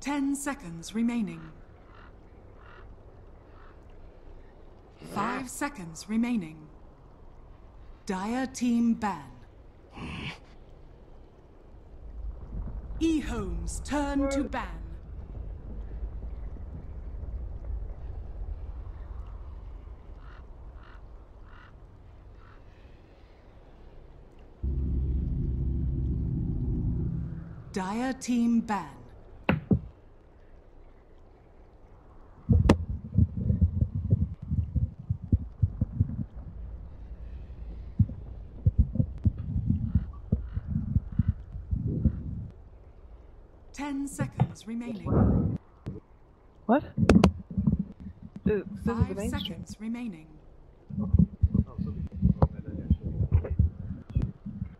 10 seconds remaining. 5 seconds remaining. Dire team ban. EHOME's turn to ban. Dire team ban. Ten seconds remaining. What? This is the 5 main stream. seconds remaining.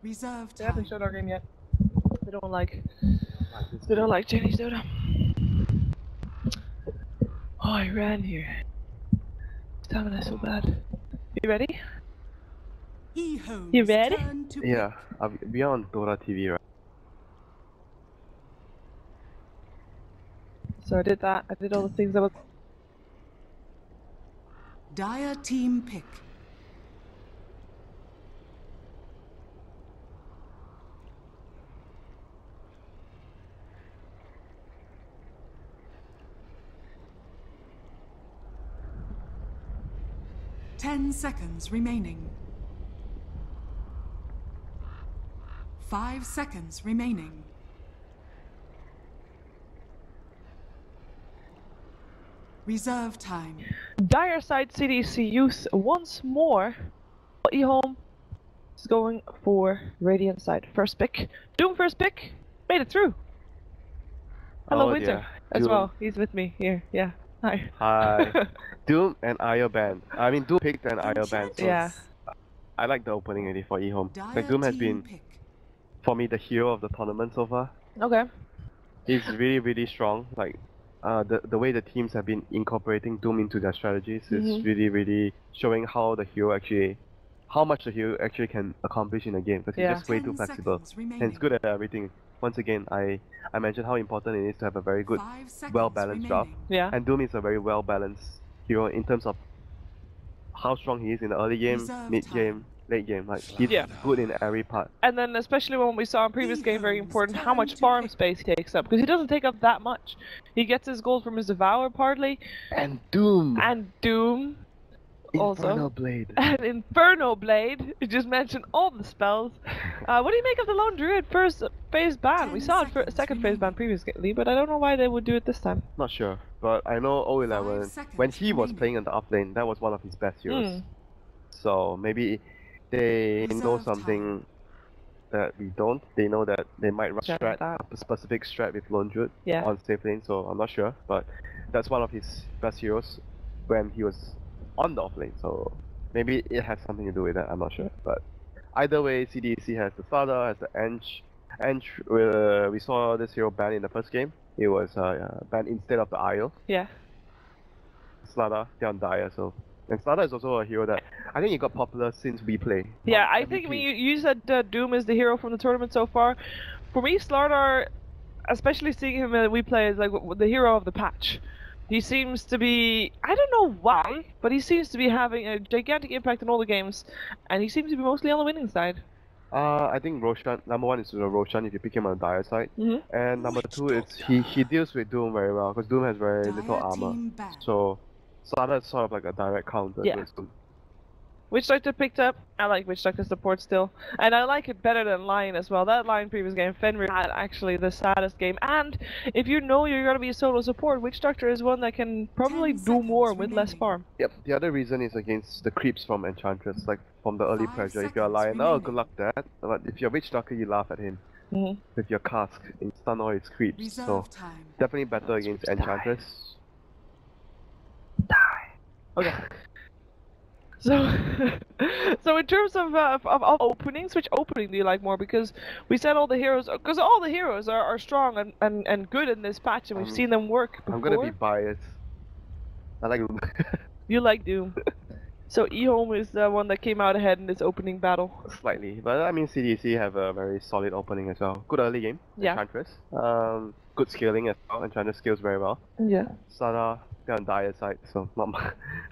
Reserve They haven't time. showed our game yet. They don't like Chinese Dota. Oh, I ran here. Stamina so bad. You ready? EHOME's You ready? turn to Yeah, we are on Dota TV, right? So I did that. I did all the things that was. Dire team pick. Ten seconds remaining. 5 seconds remaining. Reserve time. Dire side CDEC.Youth once more. EHOME is going for Radiant side. First pick. Doom first pick. Made it through. Hello, Oh, Winter, dear. as Doom. well. He's with me here. Yeah. Hi. Hi. Doom and IO banned. I mean, Doom picked and IO banned. So Yeah. I like the opening already for EHOME. Dire Like, Doom has team been, pick. for me, the hero of the tournament so far. Okay. He's really, really strong. Like, the way the teams have been incorporating Doom into their strategies is really, really showing how much the hero actually can accomplish in a game. Because he's Yeah. just way too 10 flexible. seconds And he's remaining. good at everything. Once again, I mentioned how important it is to have a very good, 5 seconds well-balanced draft. remaining. Yeah. And Doom is a very well-balanced hero in terms of how strong he is in the early game, Reserve mid-game, time. late game. Like, he's Yeah. good in every part. And then especially when we saw in previous game, very EHOME's important how turn much to farm pick. space he takes up, because he doesn't take up that much. He gets his gold from his Devour partly, And Doom! and Doom, Infernal also. Blade. And Inferno Blade. You just mentioned all the spells. What do you make of the Lone Druid first phase ban? We 10 saw it for seconds second phase ban remaining. previously, but I don't know why they would do it this time. Not sure, but I know 011, 5 seconds when he was remaining. playing in the offlane, that was one of his best heroes. Hmm. So maybe they know Reserve something that we don't. They know that they might run Yeah, strat, that. a specific strat with Lone Druid Yeah. on safe lane, so I'm not sure. But that's one of his best heroes when he was on the offlane, so maybe it has something to do with that, I'm not sure. But either way, CDEC has the starter, has the Ench. We saw this hero banned in the first game. It was banned instead of the IO. Yeah. Slada, they're on Dire, so. And Slada is also a hero that I think it got popular since we play. Yeah, on I think when MVP. you said Doom is the hero from the tournament so far. For me, Slardar, especially seeing him we play, is like the hero of the patch. He seems to be, I don't know why, but he seems to be having a gigantic impact in all the games, and he seems to be mostly on the winning side. I think Roshan, number one is Roshan if you pick him on the Dire side. Mm-hmm. And number two, it's he deals with Doom very well, because Doom has very little Dire armor. team ban. So Slada is sort of like a direct counter Yeah. to his Doom. Witch Doctor picked up. I like Witch Doctor support still. And I like it better than Lion as well. That Lion previous game, Fenrir had actually the saddest game. And if you know you're going to be a solo support, Witch Doctor is one that can probably 10 do more seconds with less remaining. farm. Yep, the other reason is against the creeps from Enchantress, like from the early 5 pressure. If you're a seconds Lion, oh, remaining. good luck that. But if you're Witch Doctor, you laugh at him Mm-hmm. with your cask and stun all his creeps. Reserve So time. definitely better against Enchantress. Okay. So, so in terms of openings, which opening do you like more? Because we said all the heroes, because all the heroes are strong and good in this patch, and we've seen them work before. I'm gonna be biased. I like You like Doom. So EHOME is the one that came out ahead in this opening battle. slightly, but I mean CDC have a very solid opening as well. Good early game, Yeah. Enchantress. good scaling as well. Enchantress scales very well. Yeah. Slaughter, they're on dire side, so not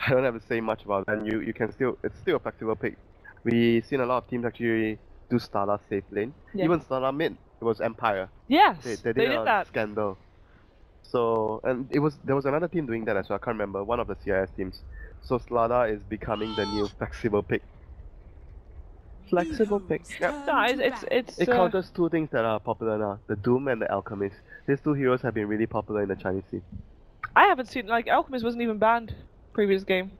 I don't have to say much about that. You can still, it's still a flexible pick. We've seen a lot of teams actually do Slaughter safe lane. Yeah. Even Slaughter mid, it was Empire. Yes, They did that. Scandal. So, and there was another team doing that as well. I can't remember, one of the CIS teams. So Slaughter is becoming the new flexible pick. Flexible pick. Yep. No, it's It counters two things that are popular now: the Doom and the Alchemist. These two heroes have been really popular in the Chinese scene. I haven't seen, like, Alchemist wasn't even banned previous game.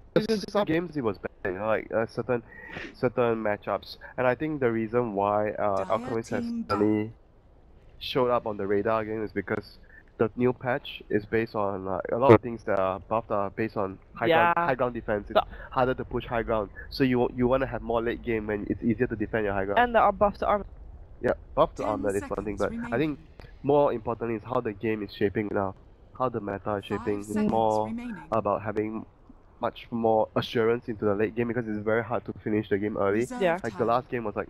Some games it was bad, you know, like certain matchups, and I think the reason why Alchemist has suddenly showed up on the radar again is because the new patch is based on a lot of things that are buffed are based on high ground defense. It's harder to push high ground, so you want to have more late game when it's easier to defend your high ground. And the buff to armor. Yeah, buff to armor is one thing, but I think more importantly is how the game is shaping now, how the meta is shaping. It's more about having much more assurance into the late game because it's very hard to finish the game early. Yeah. Like the last game was like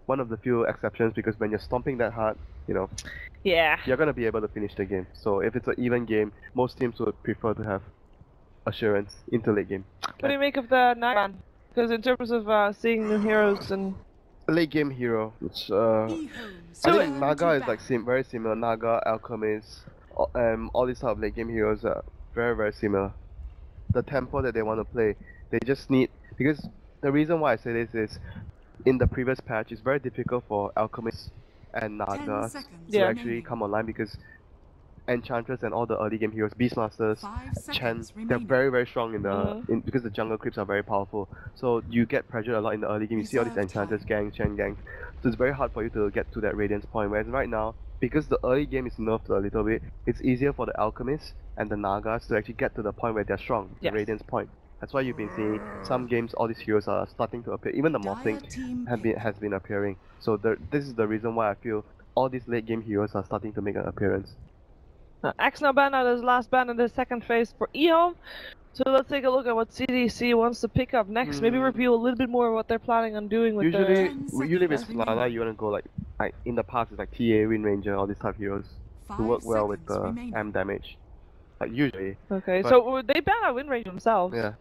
one of the few exceptions because when you're stomping that hard, you know, you're gonna be able to finish the game. So if it's an even game, most teams would prefer to have assurance into late game. What do you make of the Naga? Because in terms of seeing new heroes and late game hero, which I think Naga is like very similar. Naga, Alchemist, all these type of late game heroes are very similar. The tempo that they want to play, they just need, because the reason why I say this is in the previous patch it's very difficult for Alchemist and Naga to actually come online because Enchantress and all the early game heroes, Beastmasters, Chen, they're very strong in the because the jungle creeps are very powerful. So you get pressured a lot in the early game. You see all these Enchantress gangs, Chen gangs. So it's very hard for you to get to that Radiance point. Whereas right now, because the early game is nerfed a little bit, it's easier for the Alchemists and the Nagas to actually get to the point where they're strong, the Radiance point. That's why you've been seeing some games, all these heroes are starting to appear. Even the Morphling has been appearing. So this is the reason why I feel all these late game heroes are starting to make an appearance. Axe now banned out his last ban in the second phase for EHOME. So let's take a look at what CDC wants to pick up next. Maybe review a little bit more of what they're planning on doing with usually with Slana, you want to go like in the past it's like TA, Wind Ranger, all these type of heroes who work well with the AM damage. Like usually. Okay, so they ban out Wind Ranger themselves. Yeah.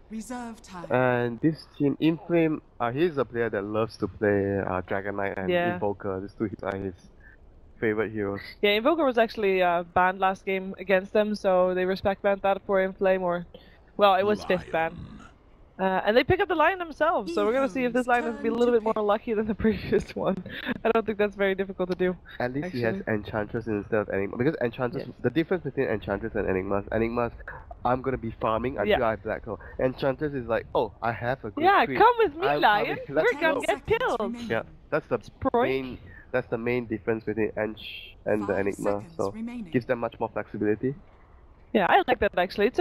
Reserve time. And this team, Inflame, he's a player that loves to play Dragon Knight and Invoker. These two are his favorite heroes. Yeah, Invoker was actually banned last game against them, so they respect banned that for Inflame, or well, it was 5th ban. And they pick up the line themselves, so we're gonna see if this line is be a little bit more lucky than the previous one. I don't think that's very difficult to do. At least he has Enchantress instead of Enigma, because Enchantress, the difference between Enchantress and Enigma's, I'm gonna be farming until I black hole. Enchantress is like, oh, I have a good creep. Come with me, Lion. We're gonna get killed. Yeah, that's the main difference between Ench and the Enigma. So gives them much more flexibility. Yeah, I like that actually. It's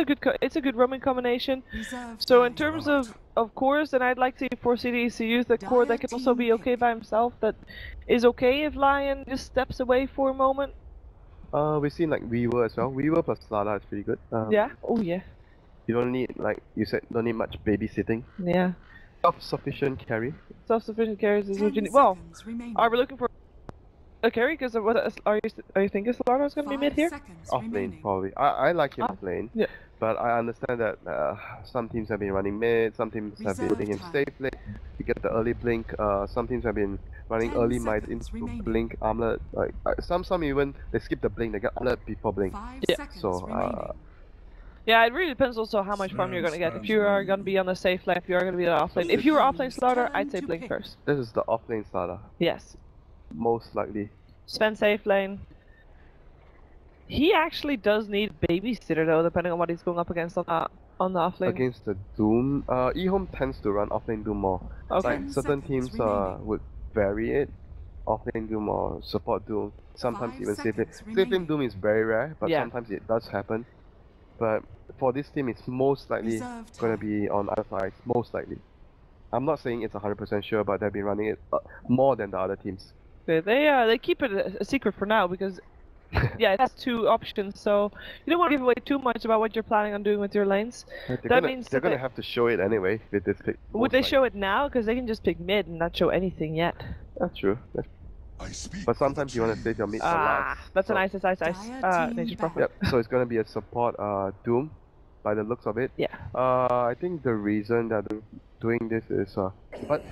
a good roaming combination. So in terms of cores, and I'd like to for CDEC.Youth a core that can also be okay by himself. That is okay if Lion just steps away for a moment. We've seen like Weaver as well. Weaver plus Lala is pretty good. Yeah. Oh yeah. You don't need, like you said, don't need much babysitting. Yeah. Self-sufficient carry. Self-sufficient carries is what you need. Well, are we looking for a carry? Because what are you thinking Solana is going to be mid here? Off lane probably. I like him off lane. Yeah. But I understand that some teams have been running mid, some teams have been putting him safe lane. You get the early blink. Some teams have been running early might into blink armlet. Like some even they skip the blink. They get armlet before blink. So yeah, it really depends also how much farm you're gonna get. If you are gonna be on a safe lane, if you are gonna be on off lane. If you were off lane Slaughter, I'd say blink first. This is the off lane Slaughter. Yes. Most likely. Spend safe lane. He actually does need babysitter though, depending on what he's going up against on the off lane. Against the Doom, EHOME tends to run off lane Doom more. Okay. Like certain teams would vary it. Off lane Doom or support Doom. Sometimes even safe lane. Safe lane Doom is very rare, but sometimes it does happen. But for this team, it's most likely gonna be on other sides. Most likely. I'm not saying it's 100% sure, but they've been running it more than the other teams. They keep it a secret for now because it has 2 options, so you don't want to give away too much about what you're planning on doing with your lanes. That means they're gonna have to show it anyway with this pick. Would they show it now? Because they can just pick mid and not show anything yet. That's true. But sometimes you want to save your mid for last. That's so, an ice, Dire Nature's team Prophet. Yep, so it's gonna be a support Doom, by the looks of it. Yeah. I think the reason that they're doing this is but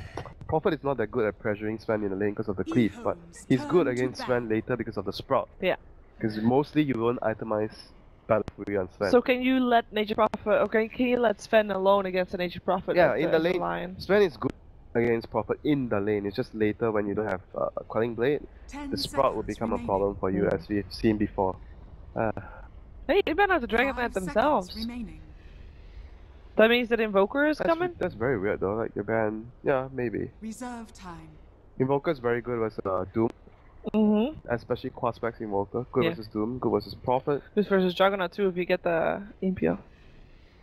Prophet is not that good at pressuring Sven in the lane because of the cleave, but he's good against Sven later because of the Sprout. Yeah. Because mostly you won't itemize Battle Fury on Sven. So can you let Nature Prophet, okay, can you let Sven alone against a Nature Prophet? Yeah, with in the lane, lion? Sven is good against Prophet in the lane. It's just later when you don't have Quelling Blade, the Sprout will become a problem for you, as we've seen before. Hey, they ban out the Dragon Knight themselves. That means that Invoker is coming? That's very weird though, like your ban, yeah, maybe. Reserve time. Invoker is very good versus Doom, especially Quaspex Invoker. Good Yeah. versus Doom, good versus Prophet, This versus Juggernaut too if you get the Impio.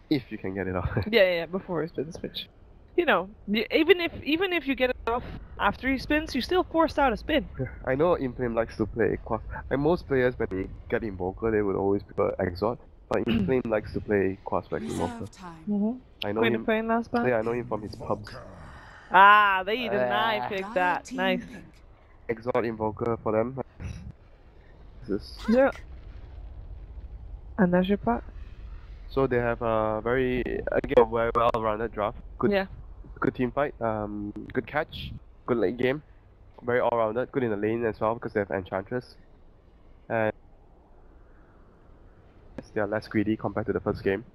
if you can get it off. Yeah, before he spin switch. You know, even if you get it off after he spins, you still forced out a spin. I know Inflame likes to play Quas. Like most players, when they get Invoker, they would always prefer Exort. But Inflame likes to play Quaspex Invoker. Reserve time. I know Queen him. of Pain last time? Yeah, I know him from his pubs. Ah, they did not pick that. Team Nice. pink. Exort Invoker for them. This is... Yeah. And there's your pot. So they have a very, again, very well-rounded draft. Good, Yeah. good team fight. Good catch. Good late game. Very all-rounded. Good in the lane as well because they have Enchantress. And they are less greedy compared to the first game.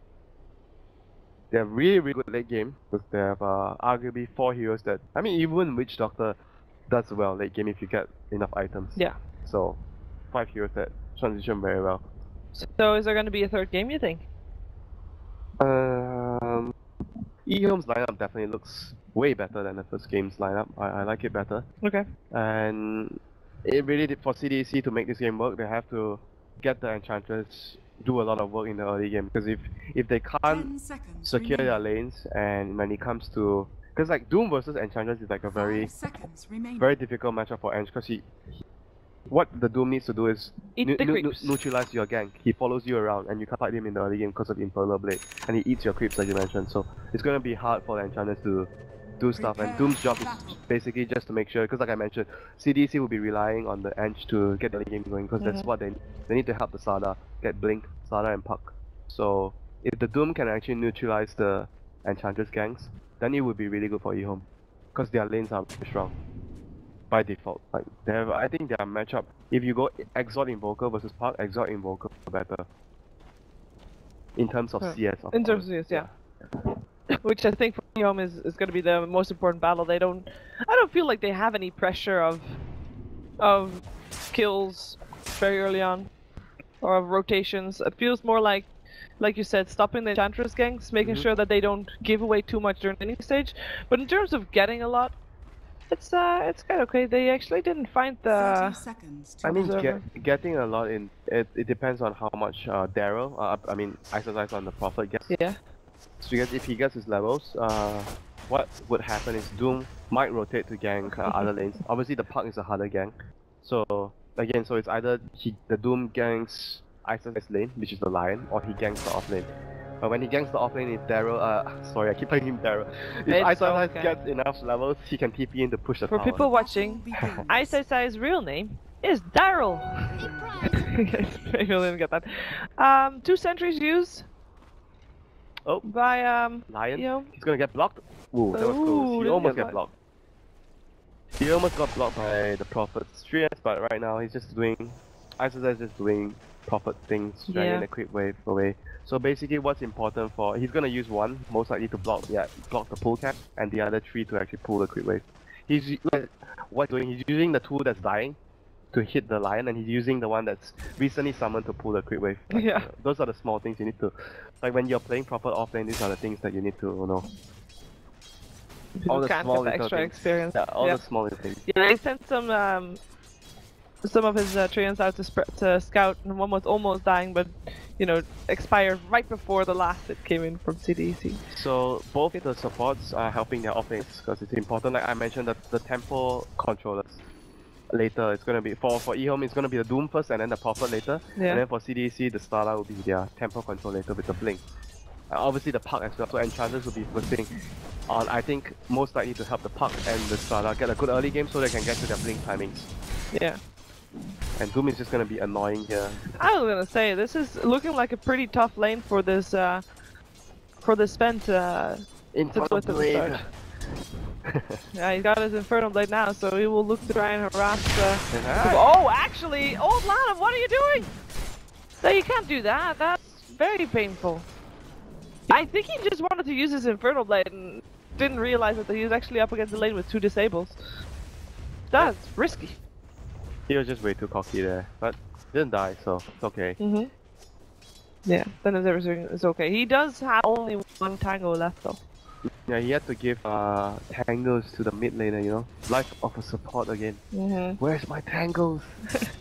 They have really good late game because they have arguably 4 heroes that, I mean, even Witch Doctor does well late game if you get enough items. Yeah. So 5 heroes that transition very well. So is there going to be a third game, you think? EHOME's lineup definitely looks way better than the first game's lineup. I like it better. Okay. And it really did, for CDEC to make this game work, they have to get the Enchantress do a lot of work in the early game. Because if they 10 can't seconds secure their remaining. lanes, and when it comes to... Because like Doom versus Enchantress is like a 5 seconds remaining. very difficult matchup for Ench, because what the Doom needs to do is Eat the creeps. neutralize your gank. He follows you around and you can't fight him in the early game because of Infernal Blade. And he eats your creeps like you mentioned, so it's gonna be hard for the Enchantress to do stuff. And Doom's job is basically just to make sure, because like I mentioned, CDC will be relying on the Ench to get the early game going, because that's what they need to help the Sada get Blink, Sada and Puck. So if the Doom can actually neutralize the Enchantress ganks, then it would be really good for EHOME, because their lanes are very strong by default. Like they have, I think their matchup, if you go Exort Invoker versus Puck, Exort Invoker better in terms of CS. In terms of CS, yeah. Which I think for EHOME is going to be the most important battle. I don't feel like they have any pressure of kills very early on, or of rotations. It feels more like you said, stopping the Enchantress ganks, making sure that they don't give away too much during any stage. But in terms of getting a lot, it's kind of okay. They actually didn't find the... 30 seconds to I mean, go. getting a lot in it depends on how much Daryl, I mean, exercise on the Prophet gets. Yeah. So because if he gets his levels, what would happen is Doom might rotate to gank other lanes. Obviously, the Puck is a harder gank. So again, so it's either the Doom ganks Ice's lane, which is the Lion, or he ganks the off lane. But when he ganks the off lane, if Daryl, sorry, I keep calling him Daryl. If Ice gets enough levels, he can TP in to push the For tower. people watching, Ice Ice's real name is Daryl. Maybe you'll even get that. 2 sentries used. Oh, by Lion. EHOME. He's gonna get blocked. Ooh, that was close. He almost got blocked. He almost got blocked by the Prophet's 3S, but right now he's just doing... Ice is just doing Prophet things, dragging the creep wave away. So basically what's important for... He's gonna use one, most likely to block the pull cap, and the other 3 to actually pull the creep wave. He's he's using the 2 that's dying to hit the Lion, and he's using the one that's recently summoned to pull the creep wave. Like, those are the small things you need to... Like when you're playing Prophet offlane, these are the things that you need to know. People all the can't small get the extra things. experience. Yeah, all the small little things. Yeah, he sent some of his treants out to scout, and one was almost dying, but you know, expired right before the last hit came in from CDEC. So both the supports are helping their offlanes because it's important. Like I mentioned, that the tempo controllers later it's gonna be for EHOME it's gonna be the Doom first and then the Prophet later, and then for CDEC the Starlight will be their tempo control later with the Blink. Obviously the Puck as well, so Enchantress will be focusing on, I think, most likely to help the Puck and the Starlight get a good early game so they can get to their Blink timings. Yeah. And Doom is just gonna be annoying here. I was gonna say this is looking like a pretty tough lane for this Sven to Infernal split the Blade. start. Yeah, he's got his Infernal Blade now, so he will look to try and harass. Oh, actually, Old Lanham, what are you doing? No, you can't do that. That's very painful. I think he just wanted to use his Infernal Blade and didn't realize that he was actually up against the lane with 2 disables. That's risky. He was just way too cocky there, but didn't die, so it's okay. Yeah, then everything is okay. He does have only 1 tango left though. Yeah, he had to give tangos to the mid laner, you know? Life of a support again. Where's my tangos?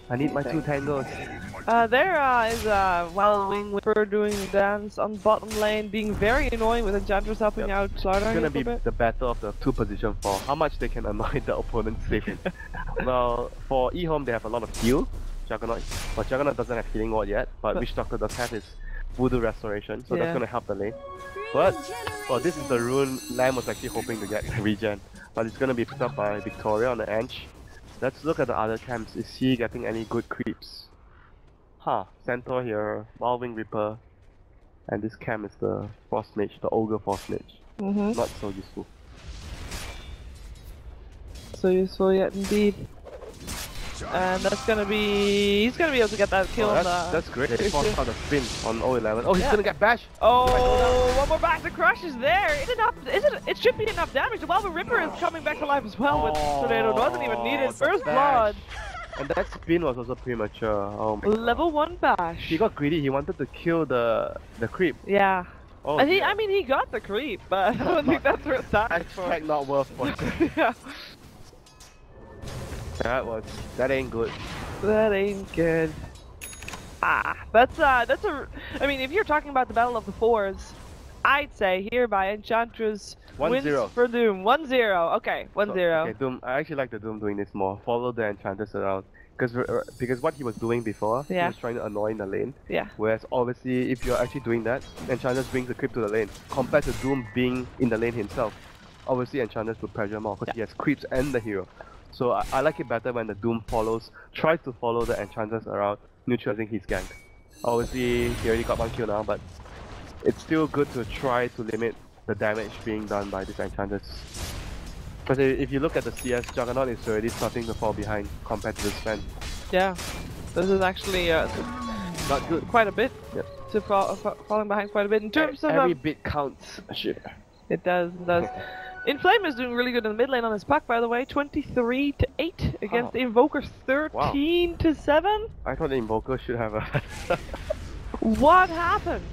I need my 2 tangos. There is Wild Wing Whipper doing the dance on bottom lane, being very annoying with Enchantress helping out Slardar. It's gonna be the battle of the 2 position for how much they can annoy the opponent safely. Well, for EHOME they have a lot of heal. Juggernaut, but Juggernaut doesn't have healing ward yet, but Witch Doctor does have his Voodoo Restoration, so that's gonna help the lane. But, well, this is the rune Lamb was actually hoping to get regen, but it's gonna be picked up by Victoria on the edge. Let's look at the other camps. Is he getting any good creeps? Centaur here, Wild Wing Reaper, and this camp is the Frost Mage, the Ogre Frost Mage. Not so useful. So useful yet indeed. And that's gonna be... he's gonna be able to get that kill on the... That's great. He forced out the spin on 011. Oh, he's gonna get bashed! Oh, one more back to crush is there! It should be enough damage. The Wild Wing Ripper is coming back to life as well with Tornado. Doesn't even need it. First blood! And that spin was also premature. Oh my Level 1 bash. He got greedy. He wanted to kill the creep. Yeah. Oh, and I mean, he got the creep, but I don't think that's worth that for. Hashtag not worth it. Yeah. That ain't good. That ain't good. That's a. I mean, if you're talking about the Battle of the Fours, I'd say hereby Enchantress wins for Doom. 1-0. Okay, 1-0. Okay, Doom. I actually like the Doom doing this more. Follow the Enchantress around. Because what he was doing before, he was trying to annoy in the lane. Yeah. Whereas obviously, if you're actually doing that, Enchantress brings the creep to the lane. Compared to Doom being in the lane himself, obviously Enchantress will pressure more because he has creeps and the hero. So I like it better when the Doom tries to follow the Enchantress around, neutralizing his gank. Obviously, he already got 1 kill now, but it's still good to try to limit the damage being done by this Enchantress. Because if you look at the CS, Juggernaut is already starting to fall behind compared to the Sven. Yeah, this is actually not good. Quite a bit. Yep. To falling behind quite a bit in terms of every bit counts. Shit. It does. It does. Inflame is doing really good in the mid lane on his puck, by the way. 23-8 against the Invoker 13-7. I thought the Invoker should have a. What happened?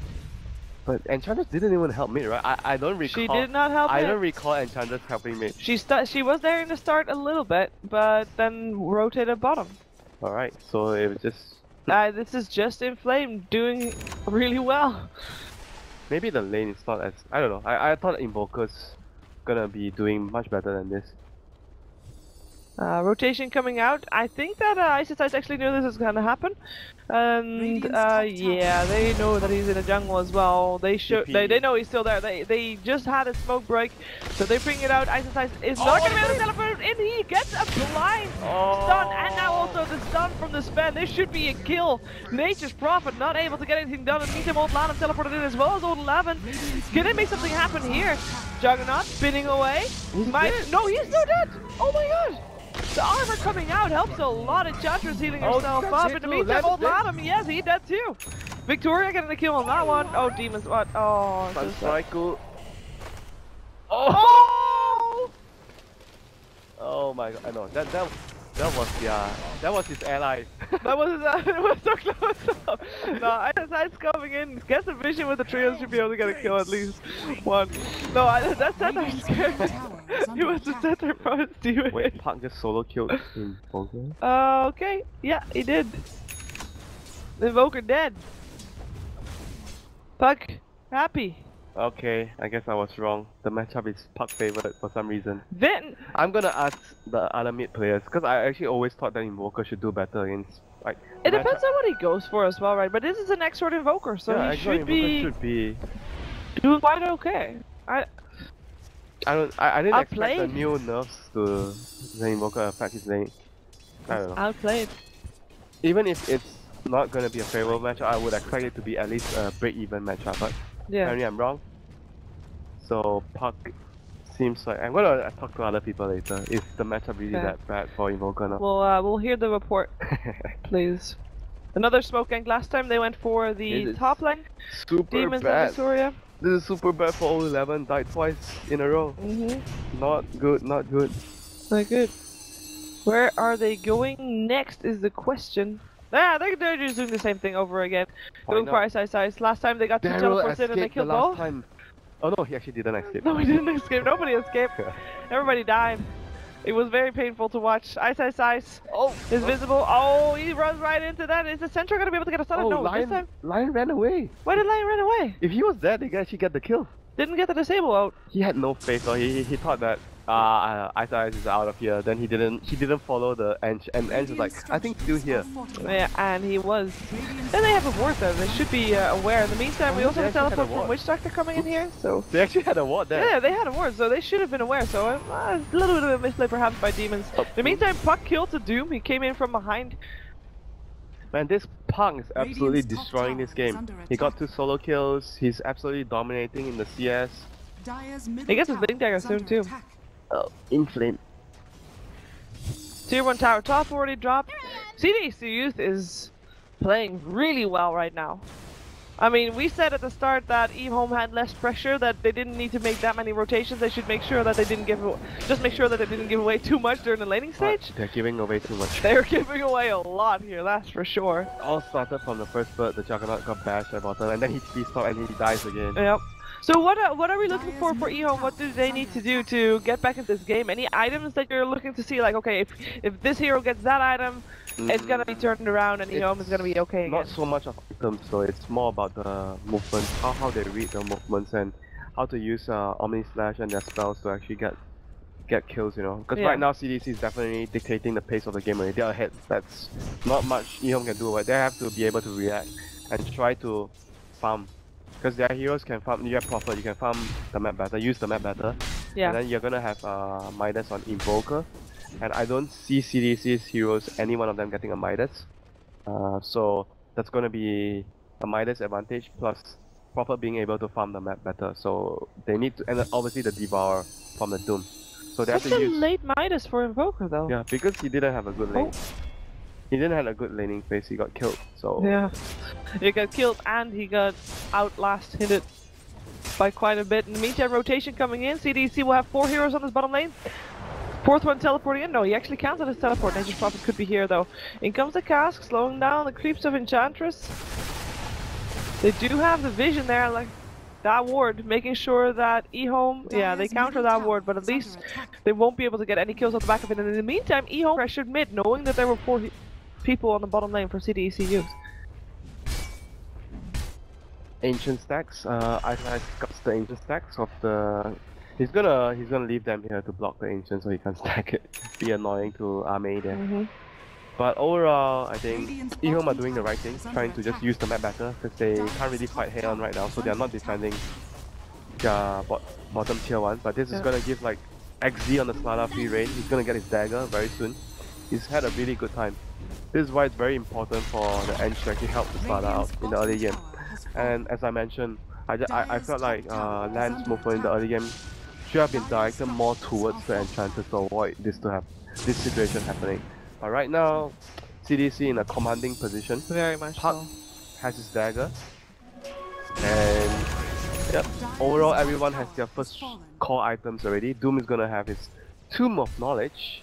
But Enchantress didn't even help me, right? I don't recall. She did not help me. I don't recall Enchantress helping me. She was there in the start a little bit, but then rotated bottom. Alright, so it was just. This is just Inflame doing really well. Maybe the lane is not as. I don't know. I thought Invoker's gonna be doing much better than this. Rotation coming out. I think that Ice actually knew this was gonna happen, and yeah, they know that he's in the jungle as well. They know he's still there. They just had a smoke break, so they bring it out. Ice is not gonna be able to teleport in. He gets a blind stun, and now also the stun from the Sven. This should be a kill. Nature's Prophet not able to get anything done, and meantime Old Lanham teleported in as well as Old 11. Can they make something happen here? Juggernaut spinning away. No, he's still dead. Oh my god. The armor coming out helps a lot. Enchantress healing herself up. In the meantime, Old Lanham, yes, he dead too. Victoria getting the kill on that one. Oh, Demons, what? Oh, Suncycle. Oh! Oh my god, I know. That was his ally. That was it was so close up. No, Ice coming in, gets a vision with the trios, should be able to get a kill at least one. No, that center scared me. He was the center from his teammate. Wait, Park just solo killed Invoker? Okay, yeah, he did. The Invoker dead. Puck, happy. Okay, I guess I was wrong. The matchup is Puck favored for some reason. Then I'm gonna ask the other mid players because I actually always thought that Invoker should do better against it depends on what he goes for as well, right? But this is an X-Sword Invoker, so yeah, he should be doing quite okay. I didn't expect the new nerfs to the Invoker affect his lane. I don't know. Outplayed. Even if it's not gonna be a favorable matchup, I would expect it to be at least a break-even matchup. But Yeah. apparently I'm wrong. So Puck seems like I'm gonna talk to other people later. Is the matchup really Okay. that bad for Invoker now? We'll hear the report, please. Another smoke gank. Last time they went for the top lane. Super Demons and bad. Victoria. This is super bad for 011. Died twice in a row. Not good. Not good. Not good. Where are they going next is the question. Yeah, they're just doing the same thing over again. Going for Ice. Last time they got 2 teleports in and they killed both. Time. Oh no, he actually didn't escape. No, he didn't escape. Nobody escaped. Everybody died. It was very painful to watch. Ice. Oh, is visible. Oh, he runs right into that. Is the Sentry gonna be able to get a stun? Oh, no, Lion, this time. Lion ran away. Why did Lion run away? If he was there, they could actually get the kill. Didn't get the disable out. He had no faith, or he thought that Ice is out of here. Then he didn't follow the Ench, and Ench was like, I think still here. Yeah, and he was. Then they have a ward though. They should be aware. In the meantime, we also have a teleport from Witch Doctor coming in here. So they actually had a ward there. Yeah, they had a ward, so they should have been aware. So a little bit of a misplay perhaps by Demons. In the meantime, Puck killed to Doom. He came in from behind. Man, this Punk is absolutely destroying this game. He got 2 solo kills. He's absolutely dominating in the CS. He gets his Blink Dagger soon too. Oh, Inflame. Tier 1 tower top already dropped. CDEC.Youth is playing really well right now. I mean, we said at the start that EHOME had less pressure, that they didn't need to make that many rotations. They should make sure that they didn't give away too much during the laning stage. They're giving away too much. They're giving away a lot here, that's for sure. All started from the first bird. The Juggernaut got bashed at bottom, and then he stopped and he dies again. Yep. So what are we looking for EHOME? What do they need to do to get back into this game? Any items that you're looking to see? Like, okay, if this hero gets that item, it's gonna be turned around and EHOME is gonna be okay again. Not so much of items, so it's more about the movements, how they read the movements, and how to use Omni Slash and their spells to actually get kills, you know. Because right now CDC is definitely dictating the pace of the game already. They're ahead. That's not much EHOME can do. But they have to be able to react and try to farm. Because their heroes can farm, you can farm the map better, use the map better. Yeah. And then you're gonna have Midas on Invoker. And I don't see CDC's heroes, any one of them getting a Midas. So that's gonna be a Midas advantage plus Proper being able to farm the map better. So they need to, and then obviously the Devour from the Doom. So they have to use. Late Midas for Invoker though. Yeah, because he didn't have a good lane. He didn't have a good laning phase, he got killed, so... Yeah. He got killed and he got hit by quite a bit. In the meantime, rotation coming in. CDC will have 4 heroes on this bottom lane. 4th one teleporting in. No, he actually counted his teleport. Nature's Prophet could be here though. In comes the cask, slowing down the creeps of Enchantress. They do have the vision there, like that ward, making sure that EHOME, yeah, they counter that ward, but at least they won't be able to get any kills off the back of it. And in the meantime, EHOME pressured mid, knowing that there were 4 people on the bottom lane for CDEC.Youth. Ancient stacks. I got the ancient stacks of the. He's gonna leave them here to block the ancient so he can stack it. Be annoying to Ame there. But overall, I think EHOME are doing the right thing, trying to just use the map better because they can't really fight head on right now, so they are not defending their bottom tier 1. But this is gonna give like XZ on the Slada free reign. He's gonna get his dagger very soon. He's had a really good time. This is why it's very important for the Ench to actually help the Slada out in the early game. And as I mentioned, I felt like Land's movement in the early game should have been directed more towards the Enchanters to avoid this situation happening. But right now, CDC in a commanding position. Very much Puck has his dagger. And yep, overall everyone has their first core items already. Doom is gonna have his Tomb of Knowledge.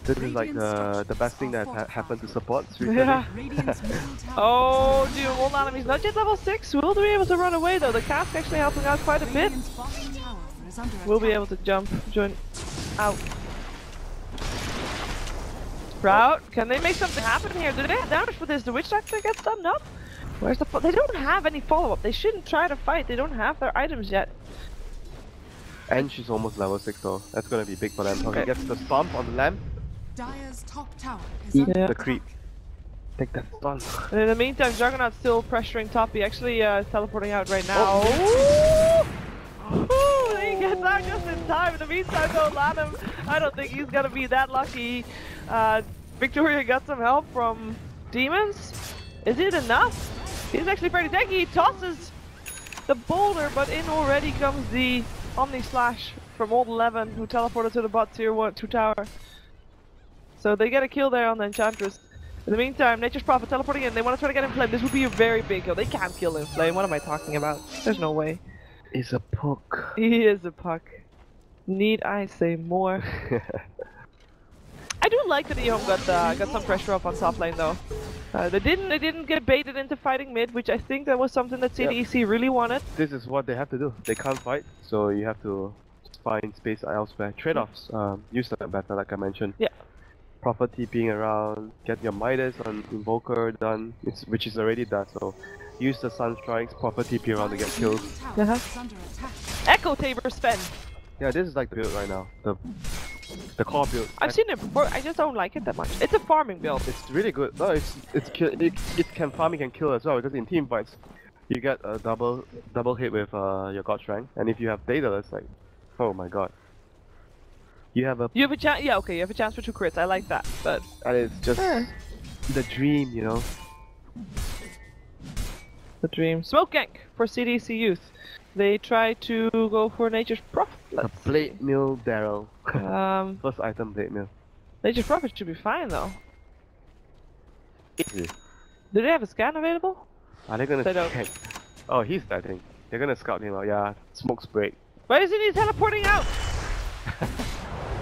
This is like the best thing that happened to supports recently. Yeah. Oh, dude, hold on, he's not yet level 6. We'll be able to run away though. The cask actually helping out quite a bit. We'll be able to join out. Sprout, can they make something happen here? Do they have damage for this? The Witch Doctor gets stunned up? Where's the they don't have any follow-up. They shouldn't try to fight. They don't have their items yet. And she's almost level 6 though. That's gonna be big for them. Okay, gets the stomp on the lamp. Dire's top tower is Eat under the creep. Take that stun. And in the meantime, Juggernaut's still pressuring top. He actually is teleporting out right now. They get out just in time. In the meantime, though, Lanham, I don't think he's gonna be that lucky. Victoria got some help from Demons. Is it enough? He's actually pretty tanky. He tosses the boulder, but in already comes the Omni Slash from Old 11, who teleported to the bot tier 2 tower. So they get a kill there on the Enchantress. In the meantime, Nature's Prophet teleporting in. They want to try to get Inflame. This would be a very big kill. They can't kill Inflame. What am I talking about? There's no way. He's a puck. He is a puck. Need I say more? I do like that EHOME got some pressure up on top lane though. They didn't get baited into fighting mid, which I think that was something that CDEC really wanted. This is what they have to do. They can't fight, so you have to find space elsewhere. Trade-offs. Use that better, like I mentioned. Yeah. Proper TPing around, get your Midas on Invoker done, which is already done, so use the Sun Strikes, proper TP around to get kills. Echo Tabor spend. Yeah, this is like the build right now, the core build. I've seen it before, I just don't like it that much. It's a farming build. It's really good. No, it can farm, it can kill as well, because in team fights, you get a double hit with your God Strength, and if you have data, it's like, oh my god. You have a chance. Yeah, okay. You have a chance for 2 crits. I like that, but and it's just the dream, you know. The dream. Smoke gank for CDEC.Youth. They try to go for Nature's Prophet. A Blade Mill Daryl. First item Blade Mill. Nature's Prophet should be fine though. Easy. Do they have a scan available? Are they gonna? They don't. Oh, he's that thing. They're gonna scout him out. Yeah, smoke's break. Why isn't he teleporting out?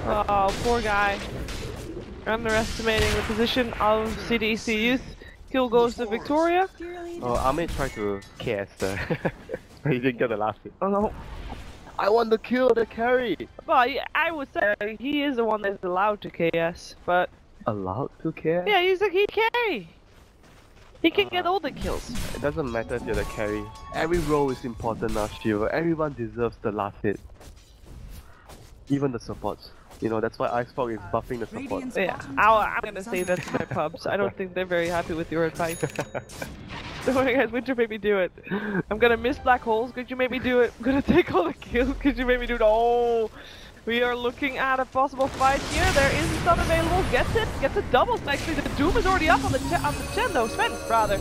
Oh, poor guy. Underestimating the position of CDEC.Youth. Kill goes to Victoria. Oh, Ame tried to KS there. But he didn't get the last hit. Oh no. I want to kill the carry! Well, yeah, I would say he is the one that's allowed to KS, but... Allowed to KS? Yeah, he's a key carry! He can get all the kills. It doesn't matter if you're the carry. Every role is important now, Shiva. Everyone deserves the last hit. Even the supports. You know, that's why Icefog is buffing the support. Yeah, I'm gonna say that to my pubs. I don't think they're very happy with your advice. Don't worry guys, Winter made me do it. I'm gonna miss black holes, could you make me do it? I'm gonna take all the kills, could you make me do it? Oh! We are looking at a possible fight here. There is a stun available, gets it doubles. Actually, the Doom is already up on the Chen though, Sven, rather.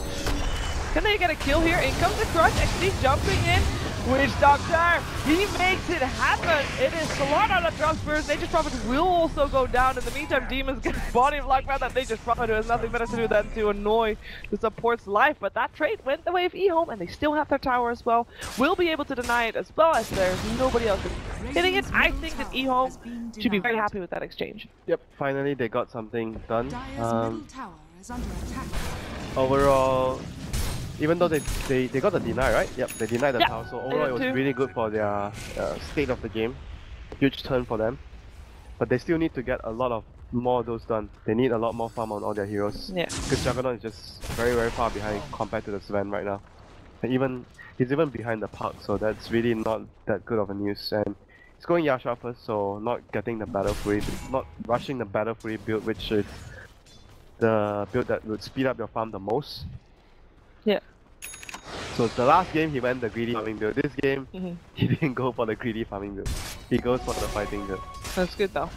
Can they get a kill here? In comes the Crush, actually jumping in. Witch Doctor, he makes it happen. It is Solana that drops first. Nature's Prophet will also go down. In the meantime, Demons get body blocked by that Nature's Prophet, who has nothing better to do than to annoy the support's life. But that trade went the way of EHOME, and they still have their tower as well. Will be able to deny it as well, as there's nobody else hitting it. I think that EHOME should be very happy with that exchange. Yep, finally they got something done. Middle tower is under attack. Overall, even though they got the deny, right? Yep, they denied the tower, so overall it was really good for their state of the game. Huge turn for them. But they still need to get a lot of more of those done. They need a lot more farm on all their heroes. Yeah. Because Juggernaut is just very, very far behind compared to the Sven right now. And he's even behind the Puck, so that's really not that good of a news. And he's going Yasha first, so not getting the Battle Fury, not rushing the Battle Fury build, which is the build that would speed up your farm the most. Yeah. So the last game he went the greedy farming build. This game he didn't go for the greedy farming build. He goes for the fighting build. That's good though.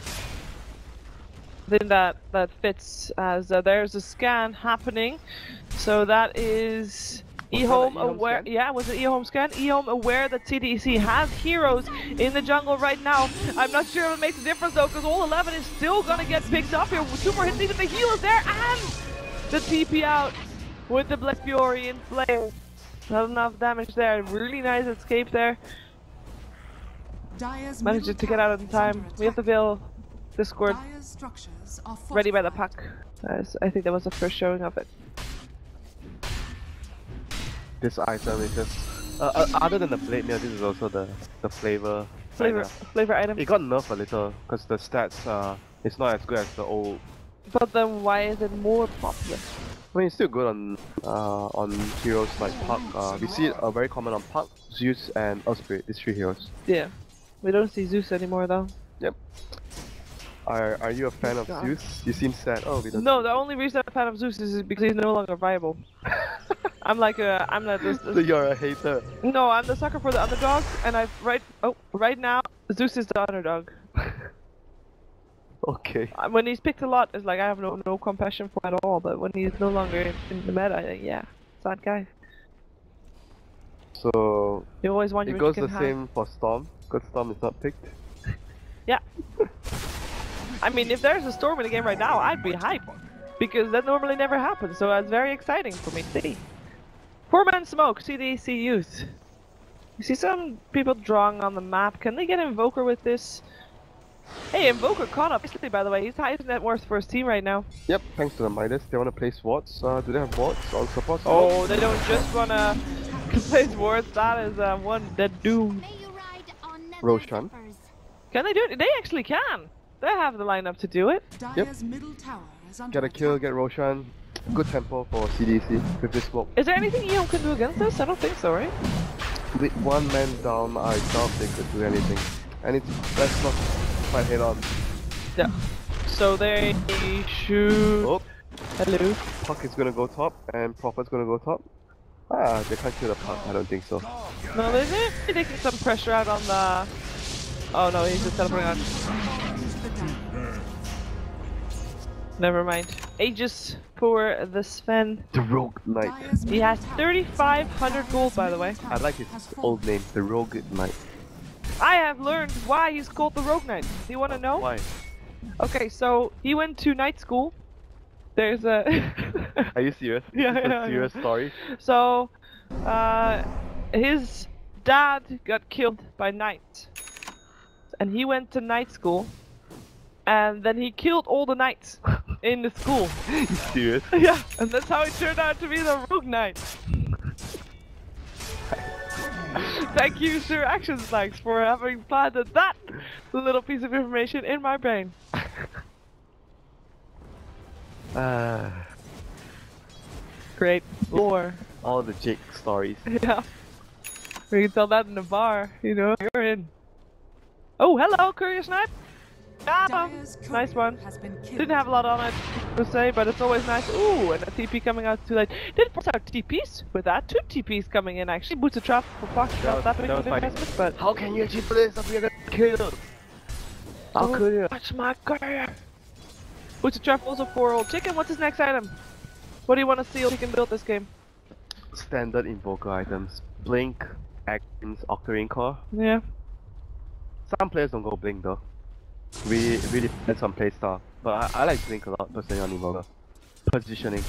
I think that fits, as there's a scan happening. So that is EHOME aware. Scan? Yeah, was it EHOME scan? EHOME aware that CDEC has heroes in the jungle right now. I'm not sure if it makes a difference though, because all 11 is still gonna get picked up here. 2 more hits needed. The heal is there, and the TP out with the Black Fury in flame. Not enough damage there. Really nice escape there. Managed to get out in time. We have the Veil Discord ready by the Puck. I think that was the first showing of it. This item is just other than the blade mail, this is also the flavor item. It got nerfed a little because the stats it's not as good as the old. But then why is it more popular? I mean, it's still good on heroes like Puck. We see it very common on Puck, Zeus, and Earthspirit. These 3 heroes. Yeah, we don't see Zeus anymore though. Yep. Are you a fan of Zeus? You seem sad. Oh, we don't. No, the only reason I'm a fan of Zeus is because he's no longer viable. I'm like So you're a hater. No, I'm the sucker for the underdog, and right now Zeus is the underdog. Okay. When he's picked a lot, it's like I have no compassion for him at all. But when he's no longer in the meta, yeah, sad guy. So You always wonder it if goes you the can same for Storm, because Storm is not picked. Yeah. I mean, if there's a storm in the game right now, I'd be hyped. Because that normally never happens, so it's very exciting for me to see. 4-man smoke, CDEC.Youth. You see some people drawing on the map. Can they get Invoker with this? Hey, Invoker caught up nicely, by the way. He's highest net worth for his team right now. Yep, thanks to the Midas. They want to place wards. Do they have wards on support? Oh, they don't just want to place wards. That is one dead doom. Roshan. Can they do it? They actually can. They have the lineup to do it. Dyer's middle tower is under Get a kill, attack. get Roshan. Good tempo for CDC with this smoke. Is there anything EHOME can do against this? I don't think so, right? With one man down, I doubt they could do anything. And it's best not fight head on. Yeah. So they shoot. Oh, Hello. Puck is gonna go top, and Prophet's gonna go top. Ah, they can't kill the Puck, I don't think so. No, they're taking some pressure out on the. Oh no, he's just teleporting out. Never mind. Aegis for the Sven. The Rogue Knight. He has 3,500 gold, by the way. I like his old name, the Rogue Knight. I have learned why he's called the Rogue Knight. Do you want to know? Why? Okay, so he went to night school. There's a. Are you serious? Yeah, This is yeah, a serious story? So, his dad got killed by knights, and he went to night school, and then he killed all the knights in the school. You serious? Yeah, and that's how he turned out to be the Rogue Knight. Thank you, Sir Action Snacks, for having planted that little piece of information in my brain. Great lore. All the Jake stories. Yeah. We can tell that in the bar, you know, you're in. Oh, hello, Courier Snipe! Ah, Dyer's nice courier one. has been killed. Didn't have a lot on it, per se, but it's always nice. Ooh, and a TP coming out too late. Did force out TPs with that. 2 TPs coming in, actually. Boots a trap for Fox, not that big of an investment, but... How can you achieve this if you're gonna kill? How could you? Watch my career! Boots a trap also for old chicken. What's his next item? What do you want to see if he can build this game? Standard invoker items. Blink, Actions, Octarine Core. Yeah. Some players don't go Blink though. We really depends on playstyle. But I like Blink a lot personally on invoker. Positioning.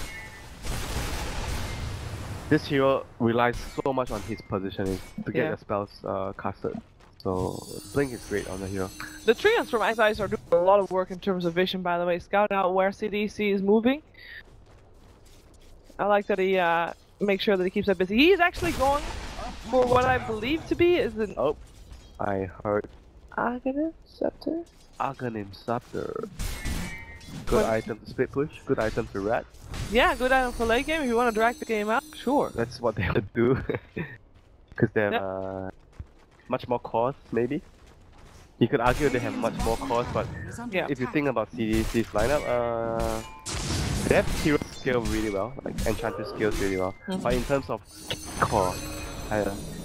This hero relies so much on his positioning to get the spells casted. So Blink is great on the hero. The Treants from Ice Ice are doing a lot of work in terms of vision, by the way. Scout out where CDC is moving. I like that he makes sure that he keeps that busy. He is actually going for what I believe to be is an... Oh, I heard Aghanim Scepter? Aghanim Scepter. Good item to split push, good item to rat. Yeah, good item for late game. If you want to drag the game out, sure. That's what they would do. Because they have much more cost, maybe. You could argue they have much more cost, but if you think about CDC's lineup, they have hero scale really well, like Enchantress scales really well. But in terms of core,